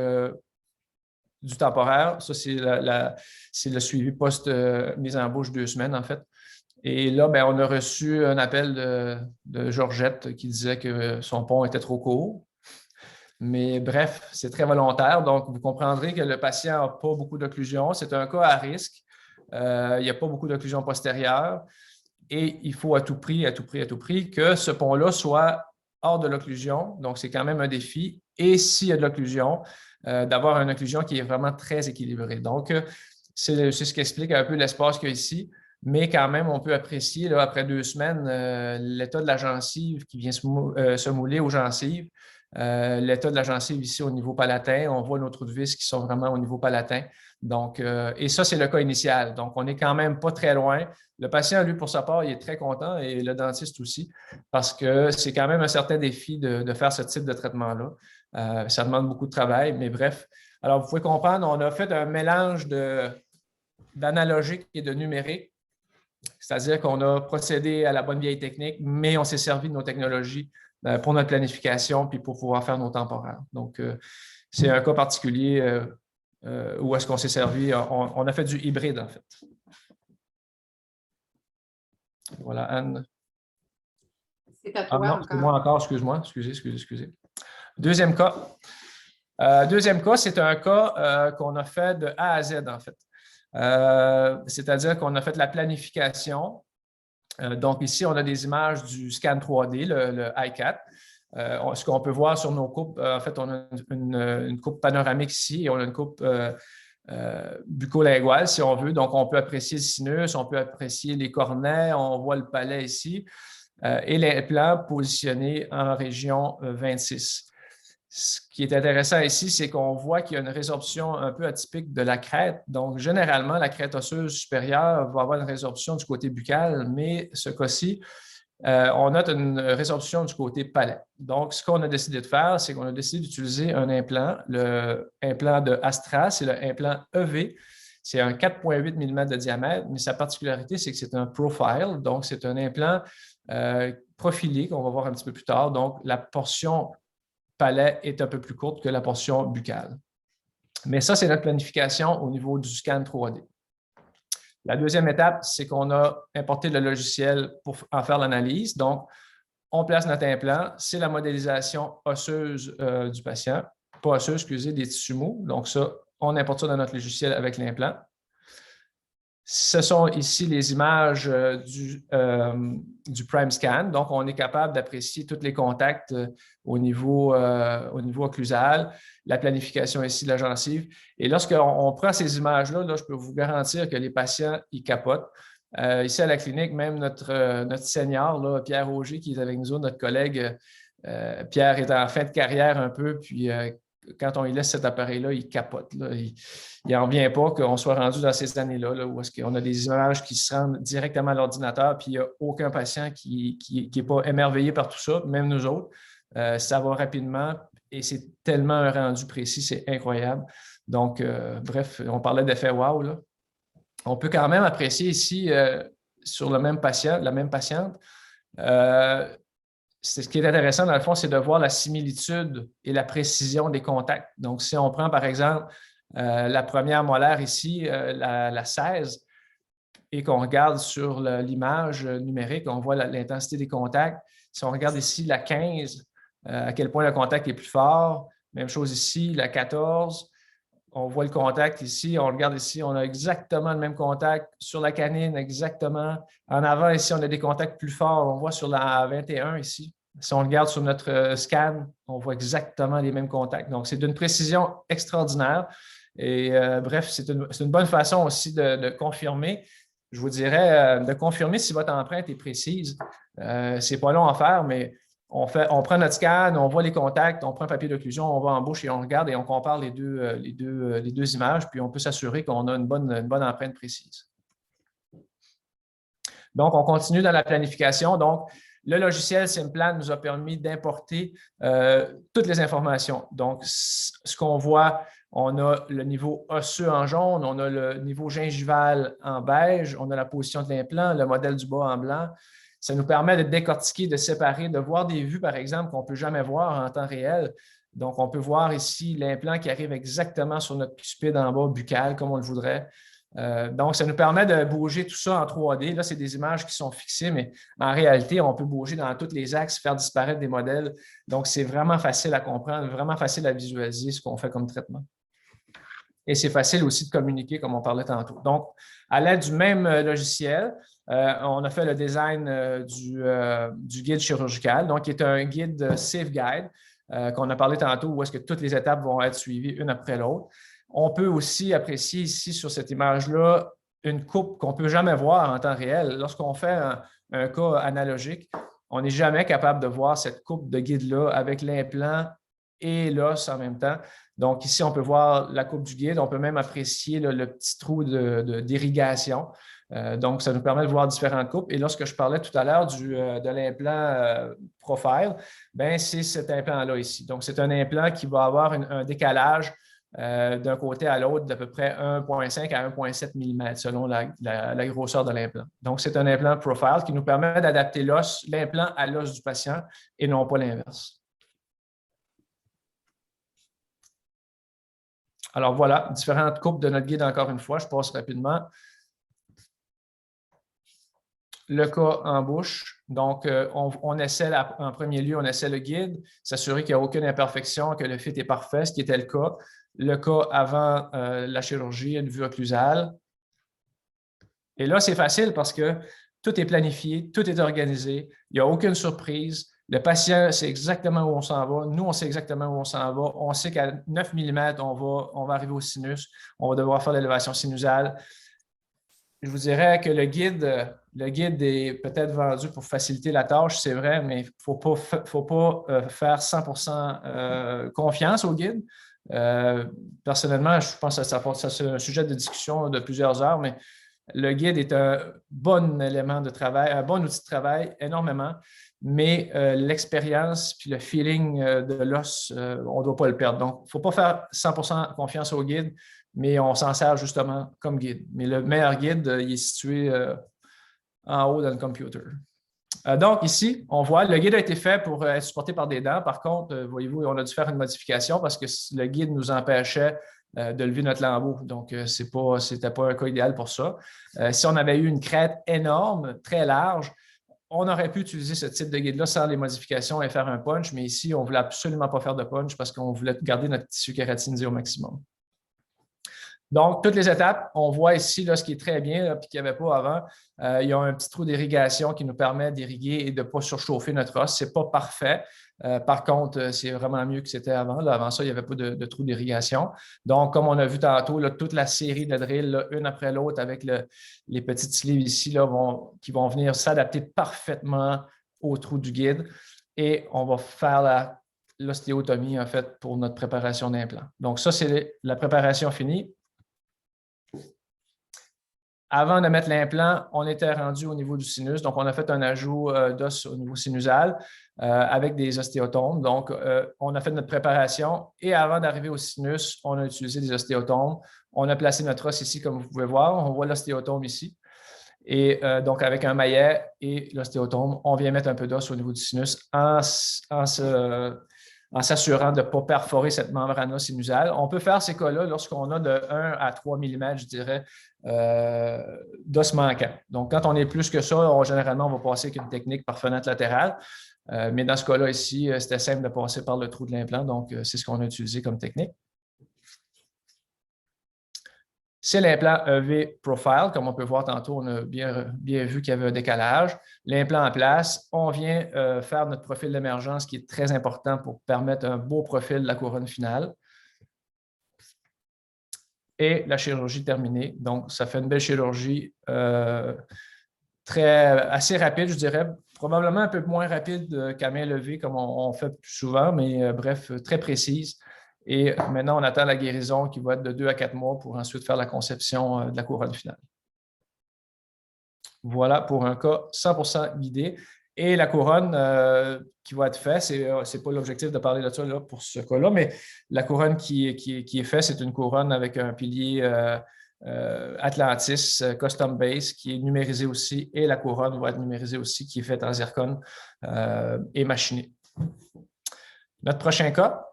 [SPEAKER 3] du temporaire, ça, c'est le suivi post-mise en bouche 2 semaines, en fait. Et là, bien, on a reçu un appel de Georgette qui disait que son pont était trop court. Mais bref, c'est très volontaire. Donc, vous comprendrez que le patient n'a pas beaucoup d'occlusion. C'est un cas à risque. Il n'y a pas beaucoup d'occlusion postérieure. Et il faut à tout prix que ce pont-là soit hors de l'occlusion. Donc, c'est quand même un défi. Et s'il y a de l'occlusion, d'avoir une occlusion qui est vraiment très équilibrée. Donc, c'est ce qui explique un peu l'espace qu'il y a ici. Mais quand même, on peut apprécier, là, après 2 semaines, l'état de la gencive qui vient se mouler aux gencives. L'état de la gencive ici au niveau palatin. On voit nos trous de vis qui sont vraiment au niveau palatin. Donc, et ça, c'est le cas initial. Donc, on n'est quand même pas très loin. Le patient, lui, pour sa part, il est très content et le dentiste aussi parce que c'est quand même un certain défi de faire ce type de traitement-là. Ça demande beaucoup de travail, mais bref. Alors, vous pouvez comprendre, on a fait un mélange d'analogique et de numérique. C'est-à-dire qu'on a procédé à la bonne vieille technique, mais on s'est servi de nos technologies pour notre planification puis pour pouvoir faire nos temporaires. Donc, c'est un cas particulier où est-ce qu'on s'est servi. On a fait du hybride, en fait. Voilà, Anne.
[SPEAKER 2] C'est à toi
[SPEAKER 3] non,
[SPEAKER 2] encore.
[SPEAKER 3] C'est moi encore, excuse-moi. Excusez. Deuxième cas. Deuxième cas, c'est un cas qu'on a fait de A à Z, en fait. C'est-à-dire qu'on a fait la planification. Donc, ici, on a des images du scan 3D, le i4. Ce qu'on peut voir sur nos coupes, en fait, on a une coupe panoramique ici et on a une coupe bucco-linguale, si on veut. Donc, on peut apprécier le sinus, on peut apprécier les cornets, on voit le palais ici et l'implant positionné en région 26. Ce qui est intéressant ici, c'est qu'on voit qu'il y a une résorption un peu atypique de la crête. Donc, généralement, la crête osseuse supérieure va avoir une résorption du côté buccal, mais ce cas-ci, on note une résorption du côté palais. Donc, ce qu'on a décidé de faire, c'est qu'on a décidé d'utiliser un implant, le implant de Astra, c'est le implant EV. C'est un 4,8 mm de diamètre, mais sa particularité, c'est que c'est un profile. Donc, c'est un implant profilé qu'on va voir un petit peu plus tard. Donc, la portion palais est un peu plus courte que la portion buccale. Mais ça, c'est notre planification au niveau du scan 3D. La deuxième étape, c'est qu'on a importé le logiciel pour en faire l'analyse. Donc, on place notre implant. C'est la modélisation osseuse du patient. Pas osseuse, excusez, des tissus mous. Donc, ça, on importe ça dans notre logiciel avec l'implant. Ce sont ici les images du Prime Scan. Donc, on est capable d'apprécier tous les contacts au niveau occlusal, la planification ici de la gencive. Et lorsqu'on prend ces images-là, là, je peux vous garantir que les patients, ils capotent. Ici à la clinique, même notre senior, là, Pierre Auger, qui est avec nous, notre collègue, Pierre est en fin de carrière un peu, puis quand on lui laisse cet appareil-là, il capote. Là. Il n'en revient pas qu'on soit rendu dans ces années-là, là, où est-ce qu'on a des images qui se rendent directement à l'ordinateur, puis il n'y a aucun patient qui n'est pas émerveillé par tout ça, même nous autres. Ça va rapidement et c'est tellement un rendu précis, c'est incroyable. Donc, bref, on parlait d'effet wow, là. On peut quand même apprécier ici, sur le même patient, la même patiente, ce qui est intéressant, dans le fond, c'est de voir la similitude et la précision des contacts. Donc, si on prend, par exemple, la première molaire ici, la 16, et qu'on regarde sur l'image numérique, on voit l'intensité des contacts. Si on regarde ici la 15, à quel point le contact est plus fort. Même chose ici, la 14. On voit le contact ici, on regarde ici, on a exactement le même contact sur la canine, exactement. En avant, ici, on a des contacts plus forts. On voit sur la 21 ici. Si on regarde sur notre scan, on voit exactement les mêmes contacts. Donc, c'est d'une précision extraordinaire. Et bref, c'est une bonne façon aussi de confirmer. Je vous dirais, de confirmer si votre empreinte est précise. C'est pas long à faire, mais on prend notre scan, on voit les contacts, on prend un papier d'occlusion, on va en bouche et on regarde et on compare les deux images, puis on peut s'assurer qu'on a une bonne empreinte précise. Donc, on continue dans la planification. Donc, le logiciel SimPlan nous a permis d'importer toutes les informations. Donc, ce qu'on voit, on a le niveau osseux en jaune, on a le niveau gingival en beige, on a la position de l'implant, le modèle du bas en blanc. Ça nous permet de décortiquer, de séparer, de voir des vues, par exemple, qu'on ne peut jamais voir en temps réel. Donc, on peut voir ici l'implant qui arrive exactement sur notre cuspide en bas buccal, comme on le voudrait. Donc, ça nous permet de bouger tout ça en 3D. Là, c'est des images qui sont fixées, mais en réalité, on peut bouger dans tous les axes, faire disparaître des modèles. Donc, c'est vraiment facile à comprendre, vraiment facile à visualiser ce qu'on fait comme traitement. Et c'est facile aussi de communiquer, comme on parlait tantôt. Donc, à l'aide du même logiciel, on a fait le design du guide chirurgical, donc qui est un guide Safe Guide qu'on a parlé tantôt, où est-ce que toutes les étapes vont être suivies une après l'autre. On peut aussi apprécier ici, sur cette image-là, une coupe qu'on ne peut jamais voir en temps réel. Lorsqu'on fait un cas analogique, on n'est jamais capable de voir cette coupe de guide-là avec l'implant et l'os en même temps. Donc, ici, on peut voir la coupe du guide. On peut même apprécier le petit trou d'irrigation. Donc, ça nous permet de voir différentes coupes. Et lorsque je parlais tout à l'heure de l'implant Profile, c'est cet implant-là ici. Donc, c'est un implant qui va avoir un décalage d'un côté à l'autre d'à peu près 1,5 à 1,7 mm selon la grosseur de l'implant. Donc, c'est un implant profile qui nous permet d'adapter l'implant à l'os du patient et non pas l'inverse. Alors voilà, différentes coupes de notre guide encore une fois. Je passe rapidement. Le cas en bouche. Donc, on essaie, en premier lieu, on essaie le guide, s'assurer qu'il n'y a aucune imperfection, que le fit est parfait, ce qui était le cas. Le cas avant la chirurgie, une vue occlusale. Et là, c'est facile parce que tout est planifié, tout est organisé, il n'y a aucune surprise. Le patient sait exactement où on s'en va. Nous, on sait exactement où on s'en va. On sait qu'à 9 mm, on va arriver au sinus. On va devoir faire l'élévation sinusale. Je vous dirais que le guide est peut-être vendu pour faciliter la tâche, c'est vrai, mais il ne faut pas faire 100% confiance au guide. Personnellement, je pense que c'est un sujet de discussion de plusieurs heures, mais le guide est un bon élément de travail, un bon outil de travail, énormément, mais l'expérience puis le feeling de l'os, on ne doit pas le perdre. Donc, il ne faut pas faire 100% confiance au guide, mais on s'en sert justement comme guide. Mais le meilleur guide, il est situé en haut dans le computer. Donc, ici, on voit, le guide a été fait pour être supporté par des dents. Par contre, voyez-vous, on a dû faire une modification parce que le guide nous empêchait de lever notre lambeau. Donc, ce n'était pas un cas idéal pour ça. Si on avait eu une crête énorme, très large, on aurait pu utiliser ce type de guide-là sans les modifications et faire un punch, mais ici, on ne voulait absolument pas faire de punch parce qu'on voulait garder notre tissu kératinisé au maximum. Donc, toutes les étapes, on voit ici là, ce qui est très bien et qu'il n'y avait pas avant. Il y a un petit trou d'irrigation qui nous permet d'irriguer et de ne pas surchauffer notre os. Ce n'est pas parfait. Par contre, c'est vraiment mieux que c'était avant. Là, avant ça, il n'y avait pas de trou d'irrigation. Donc, comme on a vu tantôt, là, toute la série de drills, là, une après l'autre, avec les petites sleeves ici là, qui vont venir s'adapter parfaitement au trou du guide. Et on va faire l'ostéotomie, en fait, pour notre préparation d'implant. Donc, ça, c'est la préparation finie. Avant de mettre l'implant, on était rendu au niveau du sinus. Donc, on a fait un ajout d'os au niveau sinusal avec des ostéotomes. Donc, on a fait notre préparation et avant d'arriver au sinus, on a utilisé des ostéotomes. On a placé notre os ici, comme vous pouvez voir. On voit l'ostéotome ici. Et donc, avec un maillet et l'ostéotome, on vient mettre un peu d'os au niveau du sinus en s'assurant de ne pas perforer cette membrane sinusale. On peut faire ces cas-là lorsqu'on a de 1 à 3 mm, je dirais, d'os manquant. Donc, quand on est plus que ça, généralement, on va passer avec une technique par fenêtre latérale. Mais dans ce cas-là ici, c'était simple de passer par le trou de l'implant. Donc, c'est ce qu'on a utilisé comme technique. C'est l'implant EV Profile. Comme on peut voir tantôt, on a bien vu qu'il y avait un décalage. L'implant en place, on vient faire notre profil d'émergence qui est très important pour permettre un beau profil de la couronne finale. Et la chirurgie terminée. Donc, ça fait une belle chirurgie assez rapide, je dirais. Probablement un peu moins rapide qu'à main levée, comme on fait plus souvent, mais bref, très précise. Et maintenant, on attend la guérison qui va être de 2 à 4 mois pour ensuite faire la conception de la couronne finale. Voilà pour un cas 100% guidé. Et la couronne qui va être faite, ce n'est pas l'objectif de parler de ça là, pour ce cas-là, mais la couronne qui est faite, c'est une couronne avec un pilier Atlantis Custom Base qui est numérisé aussi et la couronne va être numérisée aussi qui est faite en zircone et machinée. Notre prochain cas,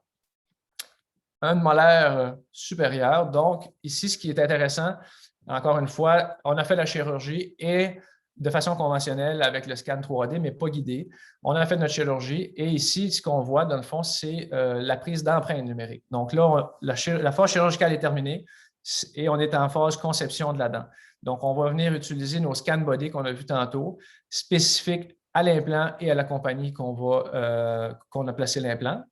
[SPEAKER 3] un molaire supérieur. Donc, ici, ce qui est intéressant, encore une fois, on a fait la chirurgie et de façon conventionnelle avec le scan 3D, mais pas guidé. On a fait notre chirurgie et ici, ce qu'on voit, dans le fond, c'est la prise d'empreinte numérique. Donc là, la phase chirurgicale est terminée et on est en phase conception de la dent. Donc, on va venir utiliser nos scans body qu'on a vu tantôt, spécifiques à l'implant et à la compagnie qu'on a placé l'implant.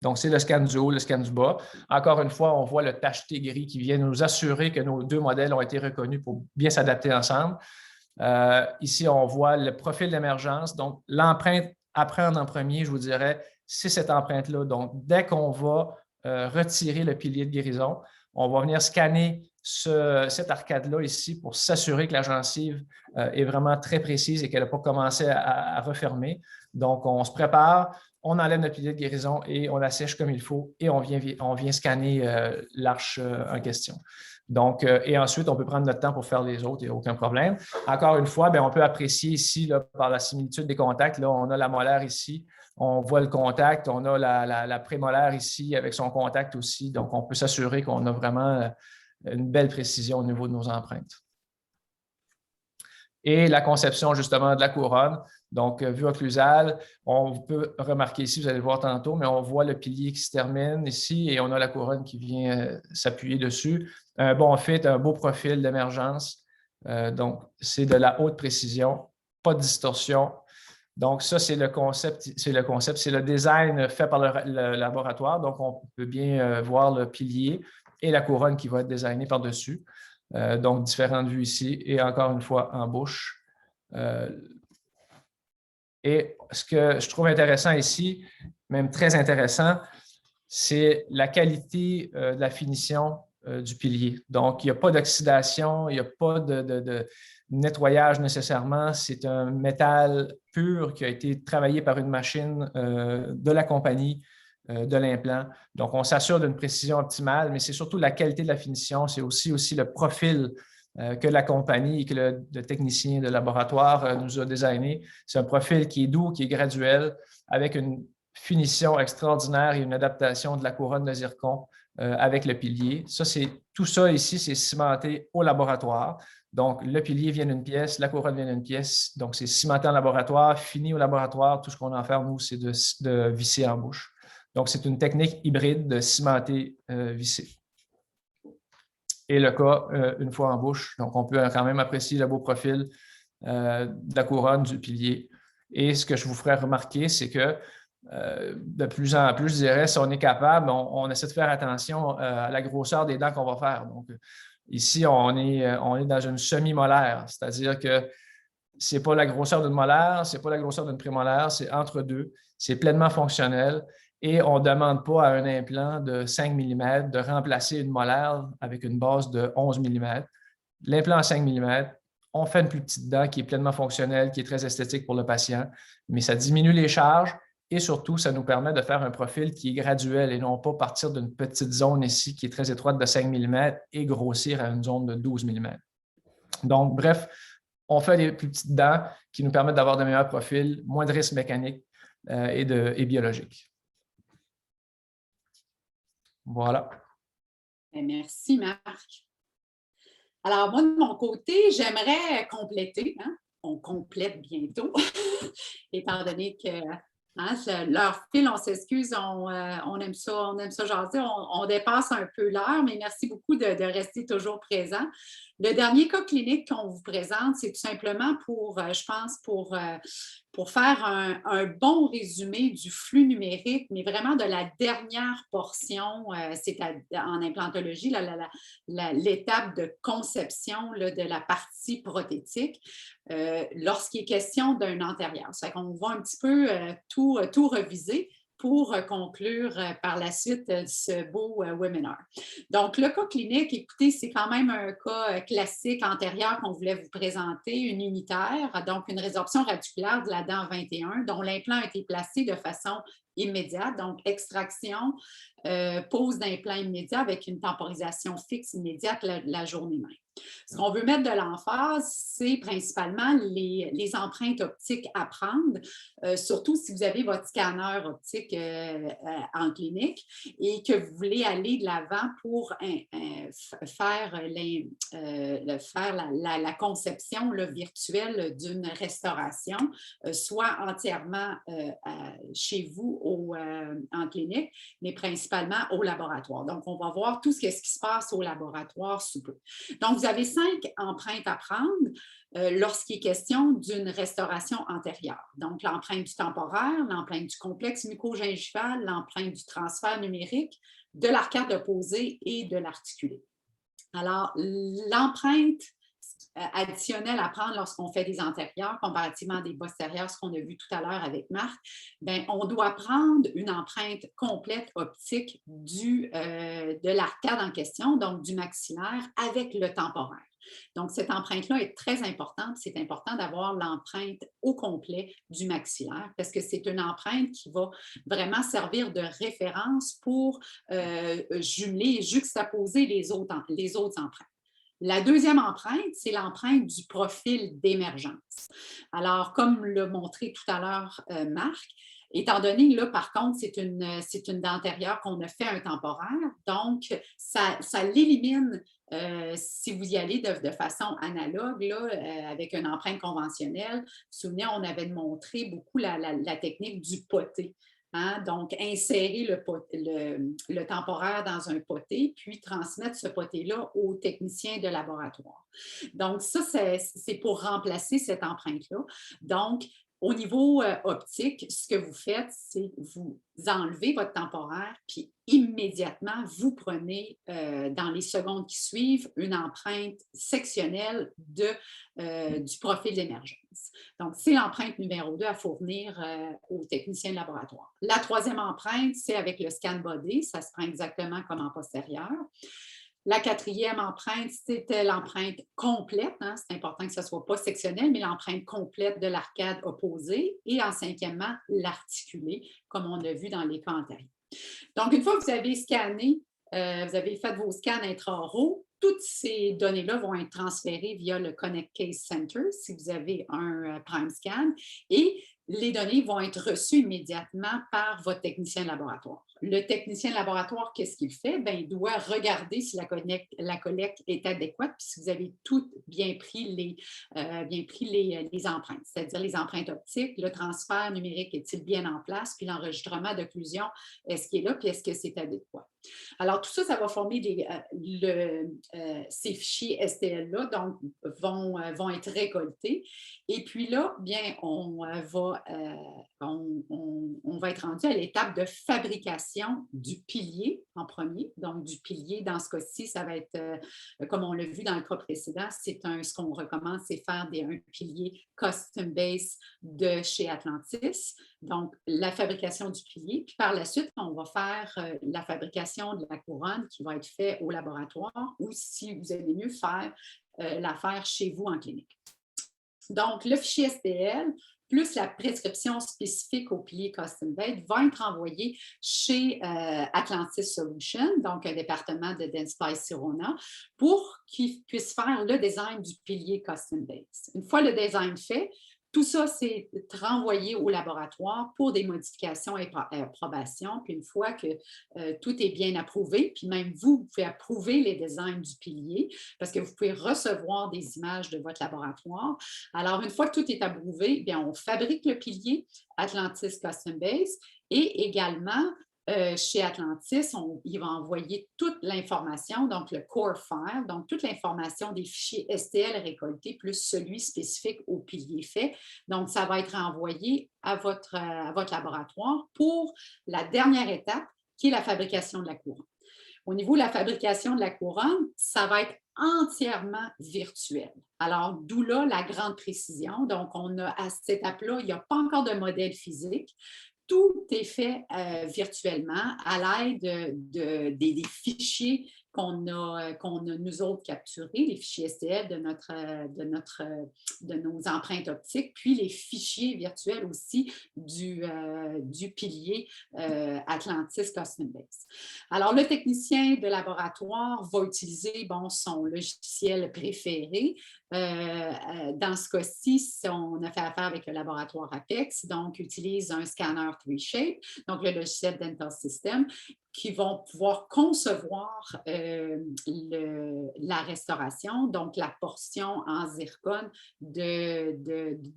[SPEAKER 3] Donc, c'est le scan du haut, le scan du bas. Encore une fois, on voit le tacheté gris qui vient nous assurer que nos deux modèles ont été reconnus pour bien s'adapter ensemble. Ici, on voit le profil d'émergence. Donc, l'empreinte à prendre en premier, je vous dirais, c'est cette empreinte-là. Donc, dès qu'on va retirer le pilier de guérison, on va venir scanner cette arcade-là ici pour s'assurer que la gencive est vraiment très précise et qu'elle n'a pas commencé à refermer. Donc, on se prépare. on enlève notre pilier de guérison et on assèche comme il faut et on vient scanner l'arche en question. Donc, et ensuite, on peut prendre notre temps pour faire les autres, il n'y a aucun problème. Encore une fois, bien, on peut apprécier ici, là, par la similitude des contacts, là, on a la molaire ici, on voit le contact, on a la prémolaire ici avec son contact aussi. Donc, on peut s'assurer qu'on a vraiment une belle précision au niveau de nos empreintes. Et la conception justement de la couronne. Donc, vue occlusale, on peut remarquer ici, vous allez le voir tantôt, mais on voit le pilier qui se termine ici et on a la couronne qui vient s'appuyer dessus. Un bon fit, un beau profil d'émergence. Donc, c'est de la haute précision, pas de distorsion. Donc, ça, c'est le concept, c'est le design fait par le laboratoire. Donc, on peut bien voir le pilier et la couronne qui va être designée par-dessus. Donc, différentes vues ici et encore une fois en bouche. Et ce que je trouve intéressant ici, même très intéressant, c'est la qualité de la finition du pilier. Donc, il n'y a pas d'oxydation, il n'y a pas de nettoyage nécessairement. C'est un métal pur qui a été travaillé par une machine de la compagnie de l'implant. Donc, on s'assure d'une précision optimale, mais c'est surtout la qualité de la finition, c'est aussi le profil que la compagnie et que le technicien de laboratoire nous a designé. C'est un profil qui est doux, qui est graduel, avec une finition extraordinaire et une adaptation de la couronne de zircon avec le pilier. Tout ça ici, c'est cimenté au laboratoire. Donc, le pilier vient d'une pièce, la couronne vient d'une pièce. Donc, c'est cimenté en laboratoire, fini au laboratoire. Tout ce qu'on a à faire, nous, c'est de visser en bouche. Donc, c'est une technique hybride de cimenter, visser. Et le cas, une fois en bouche. Donc, on peut quand même apprécier le beau profil de la couronne, du pilier. Et ce que je vous ferai remarquer, c'est que de plus en plus, je dirais, si on est capable, on essaie de faire attention à la grosseur des dents qu'on va faire. Donc, ici, on est dans une semi-molaire, c'est-à-dire que ce n'est pas la grosseur d'une molaire, ce n'est pas la grosseur d'une prémolaire, c'est entre deux, c'est pleinement fonctionnel et on ne demande pas à un implant de 5 mm de remplacer une molaire avec une base de 11 mm. L'implant à 5 mm, on fait une plus petite dent qui est pleinement fonctionnelle, qui est très esthétique pour le patient, mais ça diminue les charges et surtout, ça nous permet de faire un profil qui est graduel et non pas partir d'une petite zone ici qui est très étroite de 5 mm et grossir à une zone de 12 mm. Donc, bref, on fait des plus petites dents qui nous permettent d'avoir de meilleurs profils, moins de risques mécaniques et biologiques. Voilà.
[SPEAKER 2] Merci, Marc. Alors, moi, de mon côté, j'aimerais compléter. Hein? On complète bientôt, étant donné que l'heure file, on s'excuse, on aime ça jaser, on dépasse un peu l'heure, mais merci beaucoup de rester toujours présent. Le dernier cas clinique qu'on vous présente, c'est tout simplement pour faire un bon résumé du flux numérique, mais vraiment de la dernière portion, c'est en implantologie, l'étape de conception de la partie prothétique, lorsqu'il est question d'un antérieur. C'est qu'on va un petit peu tout reviser pour conclure par la suite ce beau webinaire. Donc, le cas clinique, écoutez, c'est quand même un cas classique antérieur qu'on voulait vous présenter, une unitaire, donc une résorption radiculaire de la dent 21, dont l'implant a été placé de façon immédiate, donc extraction, pose d'implant immédiat avec une temporisation fixe immédiate la journée même. Ce qu'on veut mettre de l'emphase, c'est principalement les empreintes optiques à prendre, surtout si vous avez votre scanner optique en clinique et que vous voulez aller de l'avant pour faire la conception virtuelle d'une restauration, soit entièrement chez vous en clinique, mais principalement au laboratoire. Donc, on va voir tout ce qui se passe au laboratoire sous peu. Donc, vous avez 5 empreintes à prendre lorsqu'il est question d'une restauration antérieure. Donc, l'empreinte du temporaire, l'empreinte du complexe mucogingival, l'empreinte du transfert numérique, de l'arcade opposée et de l'articulé. Alors, l'empreinte additionnelle à prendre lorsqu'on fait des antérieurs, comparativement à des postérieurs, ce qu'on a vu tout à l'heure avec Marc, bien, on doit prendre une empreinte complète optique de l'arcade en question, donc du maxillaire, avec le temporaire. Donc, cette empreinte-là est très importante. C'est important d'avoir l'empreinte au complet du maxillaire parce que c'est une empreinte qui va vraiment servir de référence pour jumeler et juxtaposer les autres empreintes. La deuxième empreinte, c'est l'empreinte du profil d'émergence. Alors, comme l'a montré tout à l'heure Marc, étant donné, là, par contre, c'est une dent antérieure qu'on a fait un temporaire, donc ça l'élimine si vous y allez de façon analogue, là, avec une empreinte conventionnelle. Vous vous souvenez, on avait montré beaucoup la technique du poté. Hein? Donc, insérer le temporaire dans un poté, puis transmettre ce poté-là au technicien de laboratoire. Donc, ça, c'est pour remplacer cette empreinte-là. Donc, au niveau optique, ce que vous faites, c'est vous enlevez votre temporaire, puis immédiatement, vous prenez, dans les secondes qui suivent, une empreinte sectionnelle du profil d'émergence. Donc, c'est l'empreinte numéro 2 à fournir aux techniciens de laboratoire. La troisième empreinte, c'est avec le scan body. Ça se prend exactement comme en postérieur. La quatrième empreinte, c'était l'empreinte complète. Hein, c'est important que ce ne soit pas sectionnel, mais l'empreinte complète de l'arcade opposée. Et en cinquièmement, l'articulé, comme on a vu dans les cas antérieurs. Donc, une fois que vous avez scanné, vous avez fait vos scans intra-oraux, toutes ces données-là vont être transférées via le Connect Case Center si vous avez un Prime Scan et les données vont être reçues immédiatement par votre technicien de laboratoire. Le technicien de laboratoire, qu'est-ce qu'il fait? Bien, il doit regarder si la collecte est adéquate, puis si vous avez tout bien pris les empreintes, c'est-à-dire les empreintes optiques, le transfert numérique est-il bien en place, puis l'enregistrement d'occlusion, est-ce qu'il est là, puis est-ce que c'est adéquat? Alors, tout ça, ça va former ces fichiers STL-là, donc vont être récoltés. Et puis là, bien, on va être rendu à l'étape de fabrication du pilier en premier. Donc, du pilier, dans ce cas-ci, ça va être, comme on l'a vu dans le cas précédent, ce qu'on recommande, c'est faire un pilier custom base de chez Atlantis. Donc, la fabrication du pilier. Puis par la suite, on va faire la fabrication de la couronne qui va être faite au laboratoire ou, si vous aimez mieux, la faire chez vous en clinique. Donc, le fichier STL plus la prescription spécifique au pilier Custom Bed va être envoyé chez Atlantis Solutions, donc un département de Dentsply Sirona, pour qu'ils puissent faire le design du pilier Custom Bed. Une fois le design fait, tout ça, c'est renvoyé au laboratoire pour des modifications et approbations. Puis une fois que tout est bien approuvé, puis même vous pouvez approuver les designs du pilier parce que vous pouvez recevoir des images de votre laboratoire. Alors, une fois que tout est approuvé, bien, on fabrique le pilier Atlantis Custom Base et également, chez Atlantis, il va envoyer toute l'information, donc le core file, donc toute l'information des fichiers STL récoltés, plus celui spécifique au pilier fait. Donc, ça va être envoyé à votre laboratoire pour la dernière étape, qui est la fabrication de la couronne. Au niveau de la fabrication de la couronne, ça va être entièrement virtuel. Alors, d'où là la grande précision. Donc, à cette étape-là, il n'y a pas encore de modèle physique. Tout est fait virtuellement à l'aide des fichiers qu'on a nous autres capturés, les fichiers STL de nos empreintes optiques, puis les fichiers virtuels aussi du pilier Atlantis Custom Base. Alors, le technicien de laboratoire va utiliser son logiciel préféré. Dans ce cas-ci, on a fait affaire avec le laboratoire Apex, donc utilise un scanner 3Shape, donc le logiciel Dental System, qui vont pouvoir concevoir la restauration, donc la portion en zircone de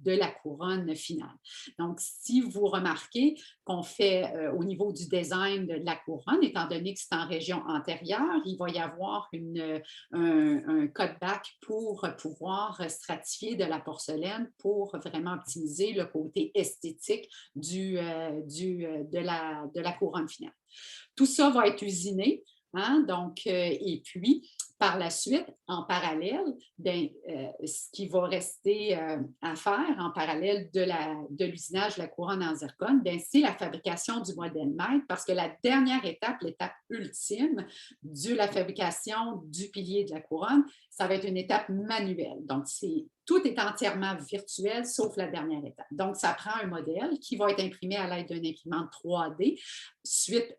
[SPEAKER 2] la couronne finale. Donc, si vous remarquez qu'on fait au niveau du design de la couronne, étant donné que c'est en région antérieure, il va y avoir un cutback pour pouvoir stratifier de la porcelaine pour vraiment optimiser le côté esthétique de la couronne finale. Tout ça va être usiné, hein, donc, et puis Par la suite, en parallèle, ce qui va rester à faire en parallèle de l'usinage de la couronne en zircone, c'est la fabrication du modèle maître, parce que la dernière étape, l'étape ultime de la fabrication du pilier de la couronne, ça va être une étape manuelle. Donc, tout est entièrement virtuel, sauf la dernière étape. Donc, ça prend un modèle qui va être imprimé à l'aide d'une imprimante 3D, suite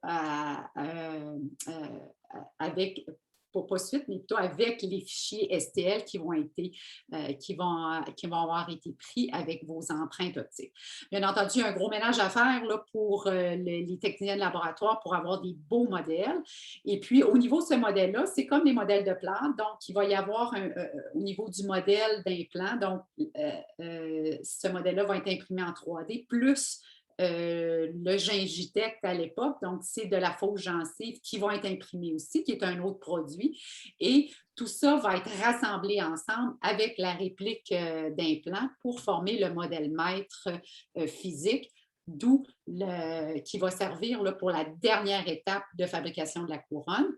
[SPEAKER 2] avec pas suite, mais plutôt avec les fichiers STL qui vont avoir été pris avec vos empreintes optiques. Bien entendu, un gros ménage à faire là, pour les techniciens de laboratoire pour avoir des beaux modèles. Et puis, au niveau de ce modèle-là, c'est comme les modèles de plante. Donc, il va y avoir au niveau du modèle d'implant, donc ce modèle-là va être imprimé en 3D, plus le gingitect à l'époque, donc c'est de la fausse gencive qui va être imprimée aussi, qui est un autre produit. Et tout ça va être rassemblé ensemble avec la réplique d'implant pour former le modèle maître physique, qui va servir là, pour la dernière étape de fabrication de la couronne.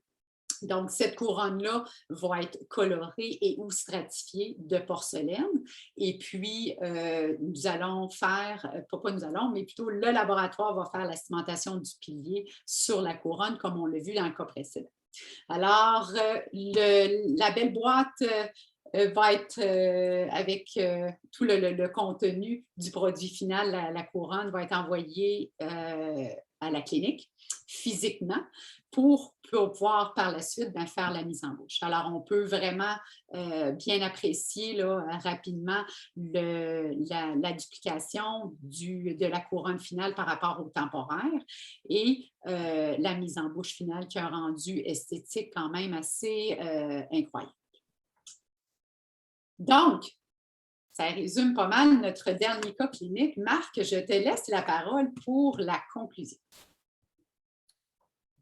[SPEAKER 2] Donc, cette couronne-là va être colorée et ou stratifiée de porcelaine. Et puis, nous allons faire, pas nous allons, mais plutôt le laboratoire va faire la cimentation du pilier sur la couronne, comme on l'a vu dans le cas précédent. Alors, la belle boîte va être avec tout le contenu du produit final, la couronne va être envoyée à la clinique physiquement pour pouvoir par la suite faire la mise en bouche. Alors, on peut vraiment bien apprécier là, rapidement la duplication de la couronne finale par rapport au temporaire et la mise en bouche finale qui a un rendu esthétique quand même assez incroyable. Donc, ça résume pas mal notre dernier cas clinique. Marc, je te laisse la parole pour la conclusion.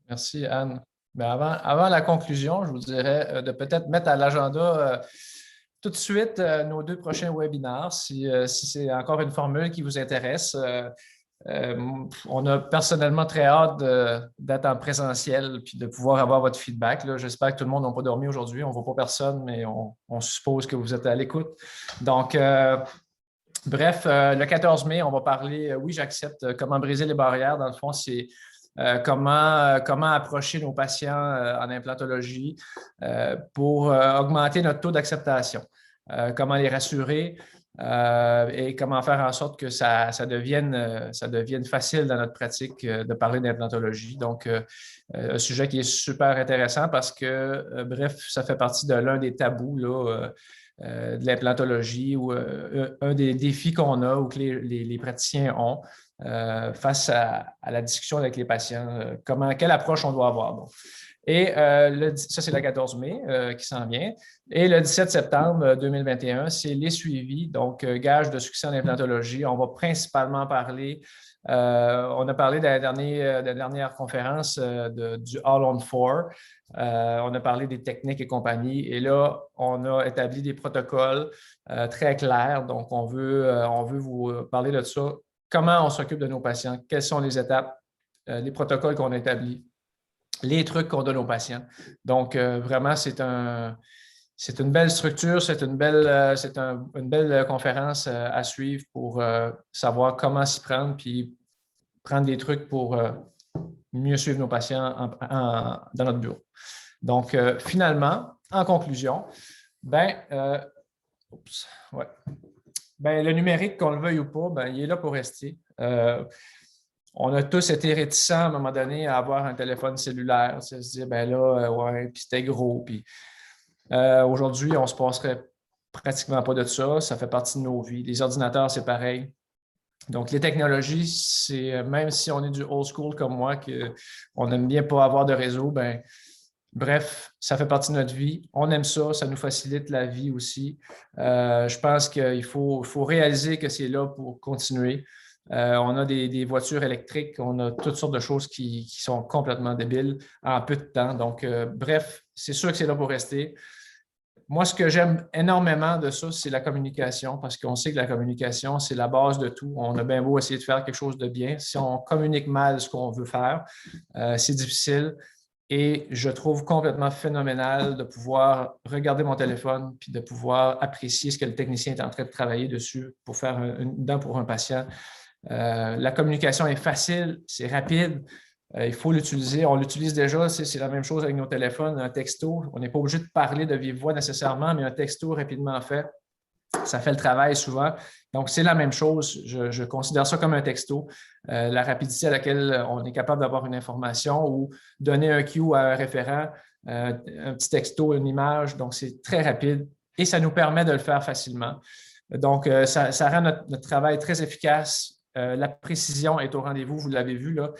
[SPEAKER 3] Merci, Anne. Mais avant la conclusion, je vous dirais de peut-être mettre à l'agenda tout de suite nos 2 prochains webinaires, si c'est encore une formule qui vous intéresse. On a personnellement très hâte d'être en présentiel puis de pouvoir avoir votre feedback. J'espère que tout le monde n'a pas dormi aujourd'hui. On ne voit pas personne, mais on suppose que vous êtes à l'écoute. Donc, bref, le 14 mai, on va parler, oui, j'accepte, comment briser les barrières. Dans le fond, c'est comment approcher nos patients en implantologie pour augmenter notre taux d'acceptation, comment les rassurer et comment faire en sorte que ça devienne facile dans notre pratique de parler d'implantologie. Donc, un sujet qui est super intéressant parce que, bref, ça fait partie de l'un des tabous là, de l'implantologie ou un des défis qu'on a ou que les praticiens ont face à la discussion avec les patients, quelle approche on doit avoir. Donc. Et ça, c'est le 14 mai qui s'en vient. Et le 17 septembre 2021, c'est les suivis, donc gage de succès en implantologie. On va principalement parler, on a parlé de la dernière conférence du All on 4. On a parlé des techniques et compagnie. Et là, on a établi des protocoles très clairs. Donc, on veut vous parler de ça. Comment on s'occupe de nos patients? Quelles sont les étapes, les protocoles qu'on a établis, les trucs qu'on donne aux patients. Donc, vraiment, c'est une belle structure, c'est une belle conférence à suivre pour savoir comment s'y prendre puis prendre des trucs pour mieux suivre nos patients dans notre bureau. Donc, finalement, en conclusion, le numérique, qu'on le veuille ou pas, il est là pour rester. On a tous été réticents à un moment donné à avoir un téléphone cellulaire. Se dire, puis c'était gros. Puis aujourd'hui, on ne se passerait pratiquement pas de ça. Ça fait partie de nos vies. Les ordinateurs, c'est pareil. Donc, les technologies, c'est même si on est du old school comme moi, qu'on n'aime bien pas avoir de réseau, bref, ça fait partie de notre vie. On aime ça, ça nous facilite la vie aussi. Je pense qu'il faut réaliser que c'est là pour continuer. On a des voitures électriques, on a toutes sortes de choses qui sont complètement débiles en peu de temps. Donc, bref, c'est sûr que c'est là pour rester. Moi, ce que j'aime énormément de ça, c'est la communication, parce qu'on sait que la communication, c'est la base de tout. On a bien beau essayer de faire quelque chose de bien. Si on communique mal ce qu'on veut faire, c'est difficile. Et je trouve complètement phénoménal de pouvoir regarder mon téléphone puis de pouvoir apprécier ce que le technicien est en train de travailler dessus pour faire une dent pour un patient. La communication est facile, c'est rapide. Il faut l'utiliser. On l'utilise déjà. C'est la même chose avec nos téléphones, un texto. On n'est pas obligé de parler de vive voix nécessairement, mais un texto rapidement fait, ça fait le travail souvent. Donc, c'est la même chose. Je considère ça comme un texto. La rapidité à laquelle on est capable d'avoir une information ou donner un cue à un référent, un petit texto, une image. Donc, c'est très rapide et ça nous permet de le faire facilement. Donc, ça rend notre travail très efficace. La précision est au rendez-vous, vous l'avez vu, là.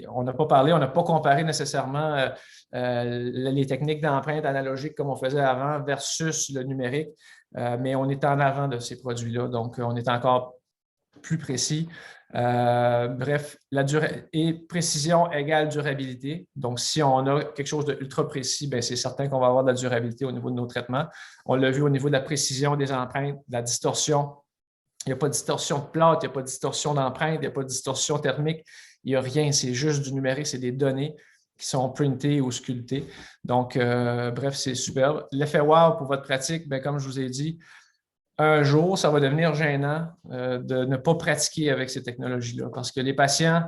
[SPEAKER 3] On n'a pas parlé, on n'a pas comparé nécessairement les techniques d'empreinte analogique comme on faisait avant versus le numérique, mais on est en avant de ces produits-là, donc on est encore plus précis. Bref, la durée et précision égale durabilité. Donc, si on a quelque chose d'ultra précis, bien, c'est certain qu'on va avoir de la durabilité au niveau de nos traitements. On l'a vu au niveau de la précision des empreintes, de la distorsion. Il n'y a pas de distorsion de plate, il n'y a pas de distorsion d'empreinte, il n'y a pas de distorsion thermique, il n'y a rien, c'est juste du numérique, c'est des données qui sont printées ou sculptées. Donc, bref, c'est superbe. L'effet wow pour votre pratique, bien, comme je vous ai dit, un jour, ça va devenir gênant de ne pas pratiquer avec ces technologies-là parce que les patients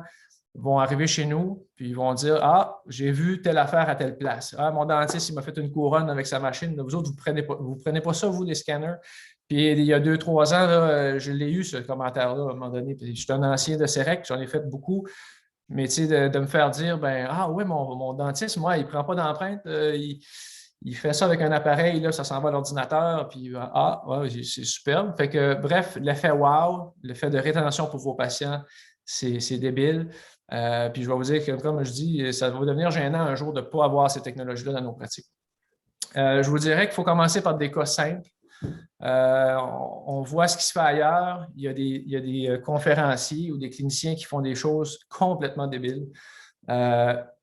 [SPEAKER 3] vont arriver chez nous puis ils vont dire « Ah, j'ai vu telle affaire à telle place. Ah, mon dentiste, il m'a fait une couronne avec sa machine. Vous autres, vous prenez pas ça, vous, les scanners? » Puis il y a 2-3 ans, là, je l'ai eu, ce commentaire-là, à un moment donné. Puis, je suis un ancien de CEREC, j'en ai fait beaucoup. Mais tu sais, de me faire dire, ben ah oui, mon dentiste, moi, il ne prend pas d'empreinte, il fait ça avec un appareil, là, ça s'en va à l'ordinateur, puis ah, ouais, c'est superbe. Fait que, bref, l'effet wow, l'effet de rétention pour vos patients, c'est débile. Puis je vais vous dire que, comme je dis, ça va devenir gênant un jour de ne pas avoir ces technologies-là dans nos pratiques. Je vous dirais qu'il faut commencer par des cas simples. On voit ce qui se fait ailleurs. Il y a des conférenciers ou des cliniciens qui font des choses complètement débiles.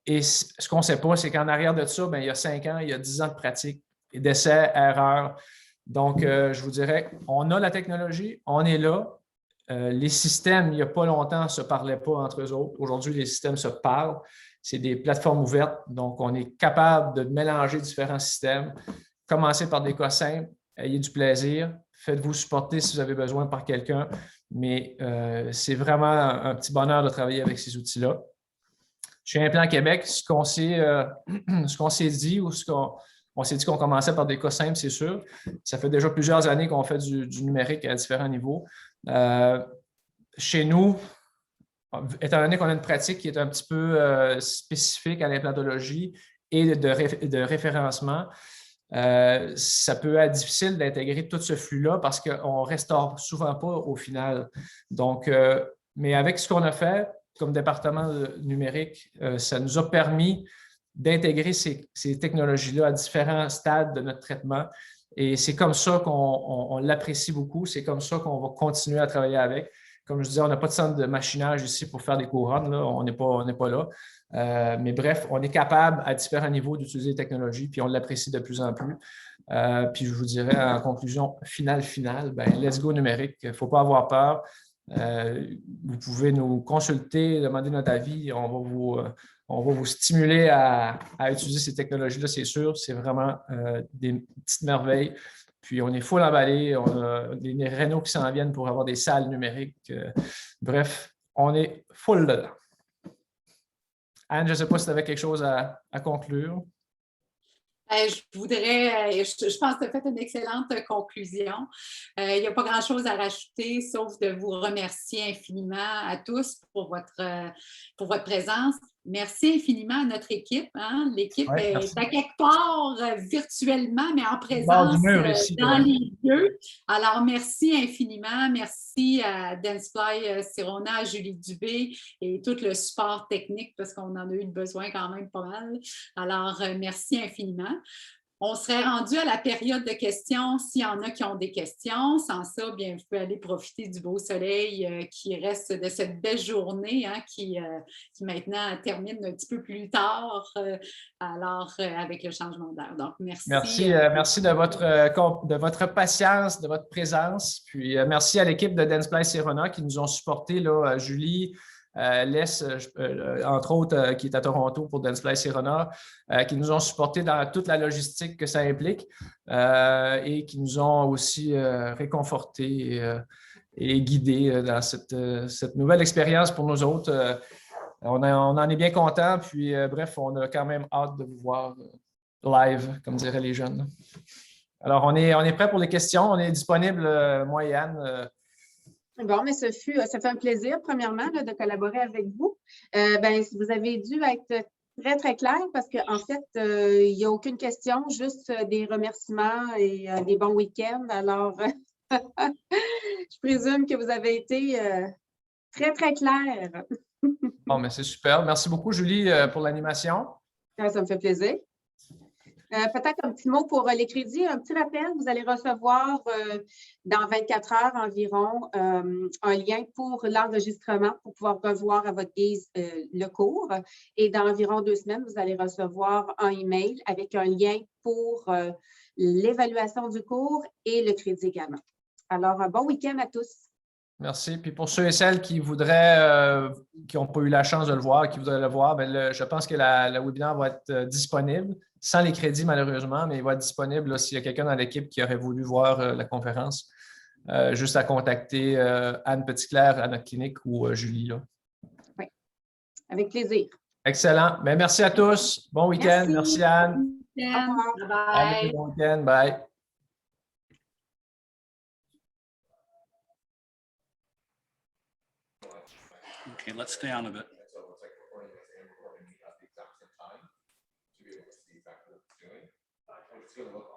[SPEAKER 3] Et ce qu'on ne sait pas, c'est qu'en arrière de ça, bien, il y a 5 ans, il y a 10 ans de pratique, d'essais, erreurs. Donc, je vous dirais, on a la technologie, on est là. Les systèmes, il n'y a pas longtemps, ne se parlaient pas entre eux autres. Aujourd'hui, les systèmes se parlent. C'est des plateformes ouvertes. Donc, on est capable de mélanger différents systèmes. Commencez par des cas simples. Ayez du plaisir, faites-vous supporter si vous avez besoin par quelqu'un, mais c'est vraiment un petit bonheur de travailler avec ces outils-là. Chez Implant Québec, ce qu'on s'est dit ou on s'est dit qu'on commençait par des cas simples, c'est sûr. Ça fait déjà plusieurs années qu'on fait du numérique à différents niveaux. Chez nous, étant donné qu'on a une pratique qui est un petit peu spécifique à l'implantologie et de référencement, ça peut être difficile d'intégrer tout ce flux-là parce qu'on ne restaure souvent pas au final. Donc, mais avec ce qu'on a fait comme département numérique, ça nous a permis d'intégrer ces technologies-là à différents stades de notre traitement. Et c'est comme ça qu'on l'apprécie beaucoup. C'est comme ça qu'on va continuer à travailler avec. Comme je disais, on n'a pas de centre de machinage ici pour faire des couronnes. Là. On n'est pas là. Mais bref, on est capable à différents niveaux d'utiliser les technologies, puis on l'apprécie de plus en plus. Puis je vous dirais en conclusion finale, ben, let's go numérique. Il ne faut pas avoir peur. Vous pouvez nous consulter, demander notre avis. On va vous stimuler à utiliser ces technologies-là, c'est sûr. C'est vraiment des petites merveilles. Puis, on est full emballé. On a des rénaux qui s'en viennent pour avoir des salles numériques. Bref, on est full dedans. Anne, je ne sais pas si tu avais quelque chose à conclure.
[SPEAKER 2] Je pense que tu as fait une excellente conclusion. Il n'y a pas grand-chose à rajouter, sauf de vous remercier infiniment à tous pour votre présence. Merci infiniment à notre équipe. Hein? L'équipe est à quelque part virtuellement, mais en présence dans les lieux. Alors, merci infiniment. Merci à Dentsply Sirona, à Julie Dubé et tout le support technique parce qu'on en a eu besoin quand même pas mal. Alors, merci infiniment. On serait rendu à la période de questions s'il y en a qui ont des questions. Sans ça, bien, vous pouvez aller profiter du beau soleil qui reste de cette belle journée hein, qui maintenant termine un petit peu plus tard avec le changement d'heure. Donc, merci.
[SPEAKER 3] Merci de votre patience, de votre présence. Puis, merci à l'équipe de Dentsply Sirona qui nous ont supportés, là, Julie, Les, entre autres, qui est à Toronto pour Densplay Sirona, qui nous ont supportés dans toute la logistique que ça implique et qui nous ont aussi réconfortés et guidés dans cette nouvelle expérience pour nous autres. On en est bien contents, puis bref, on a quand même hâte de vous voir live, comme diraient les jeunes. Alors, on est prêt pour les questions. On est disponible, moi et Anne.
[SPEAKER 1] Bon, mais ça fait un plaisir, premièrement, là, de collaborer avec vous. Vous avez dû être très, très clair parce qu'en fait, il n'y a aucune question, juste des remerciements et des bons week-ends. Alors, je présume que vous avez été très, très clair.
[SPEAKER 3] Bon, mais c'est super. Merci beaucoup, Julie, pour l'animation.
[SPEAKER 1] Ça me fait plaisir. Peut-être un petit mot pour les crédits, un petit rappel. Vous allez recevoir dans 24 heures environ un lien pour l'enregistrement pour pouvoir revoir à votre guise le cours. Et dans environ 2 semaines, vous allez recevoir un email avec un lien pour l'évaluation du cours et le crédit également. Alors, un bon week-end à tous.
[SPEAKER 3] Merci. Puis pour ceux et celles qui voudraient, qui n'ont pas eu la chance de le voir, qui voudraient le voir, je pense que le webinaire va être disponible, sans les crédits malheureusement, mais il va être disponible s'il y a quelqu'un dans l'équipe qui aurait voulu voir la conférence. Juste à contacter Anne Petitclerc à notre clinique ou Julie. Là.
[SPEAKER 1] Oui, avec plaisir.
[SPEAKER 3] Excellent. Bien, merci à tous. Bon week-end. Merci Anne.
[SPEAKER 1] Au revoir.
[SPEAKER 2] Bye.
[SPEAKER 3] Bon week-end. Bye.
[SPEAKER 4] Okay, let's stay on a bit. To be able to see exactly what it's doing. It's going to look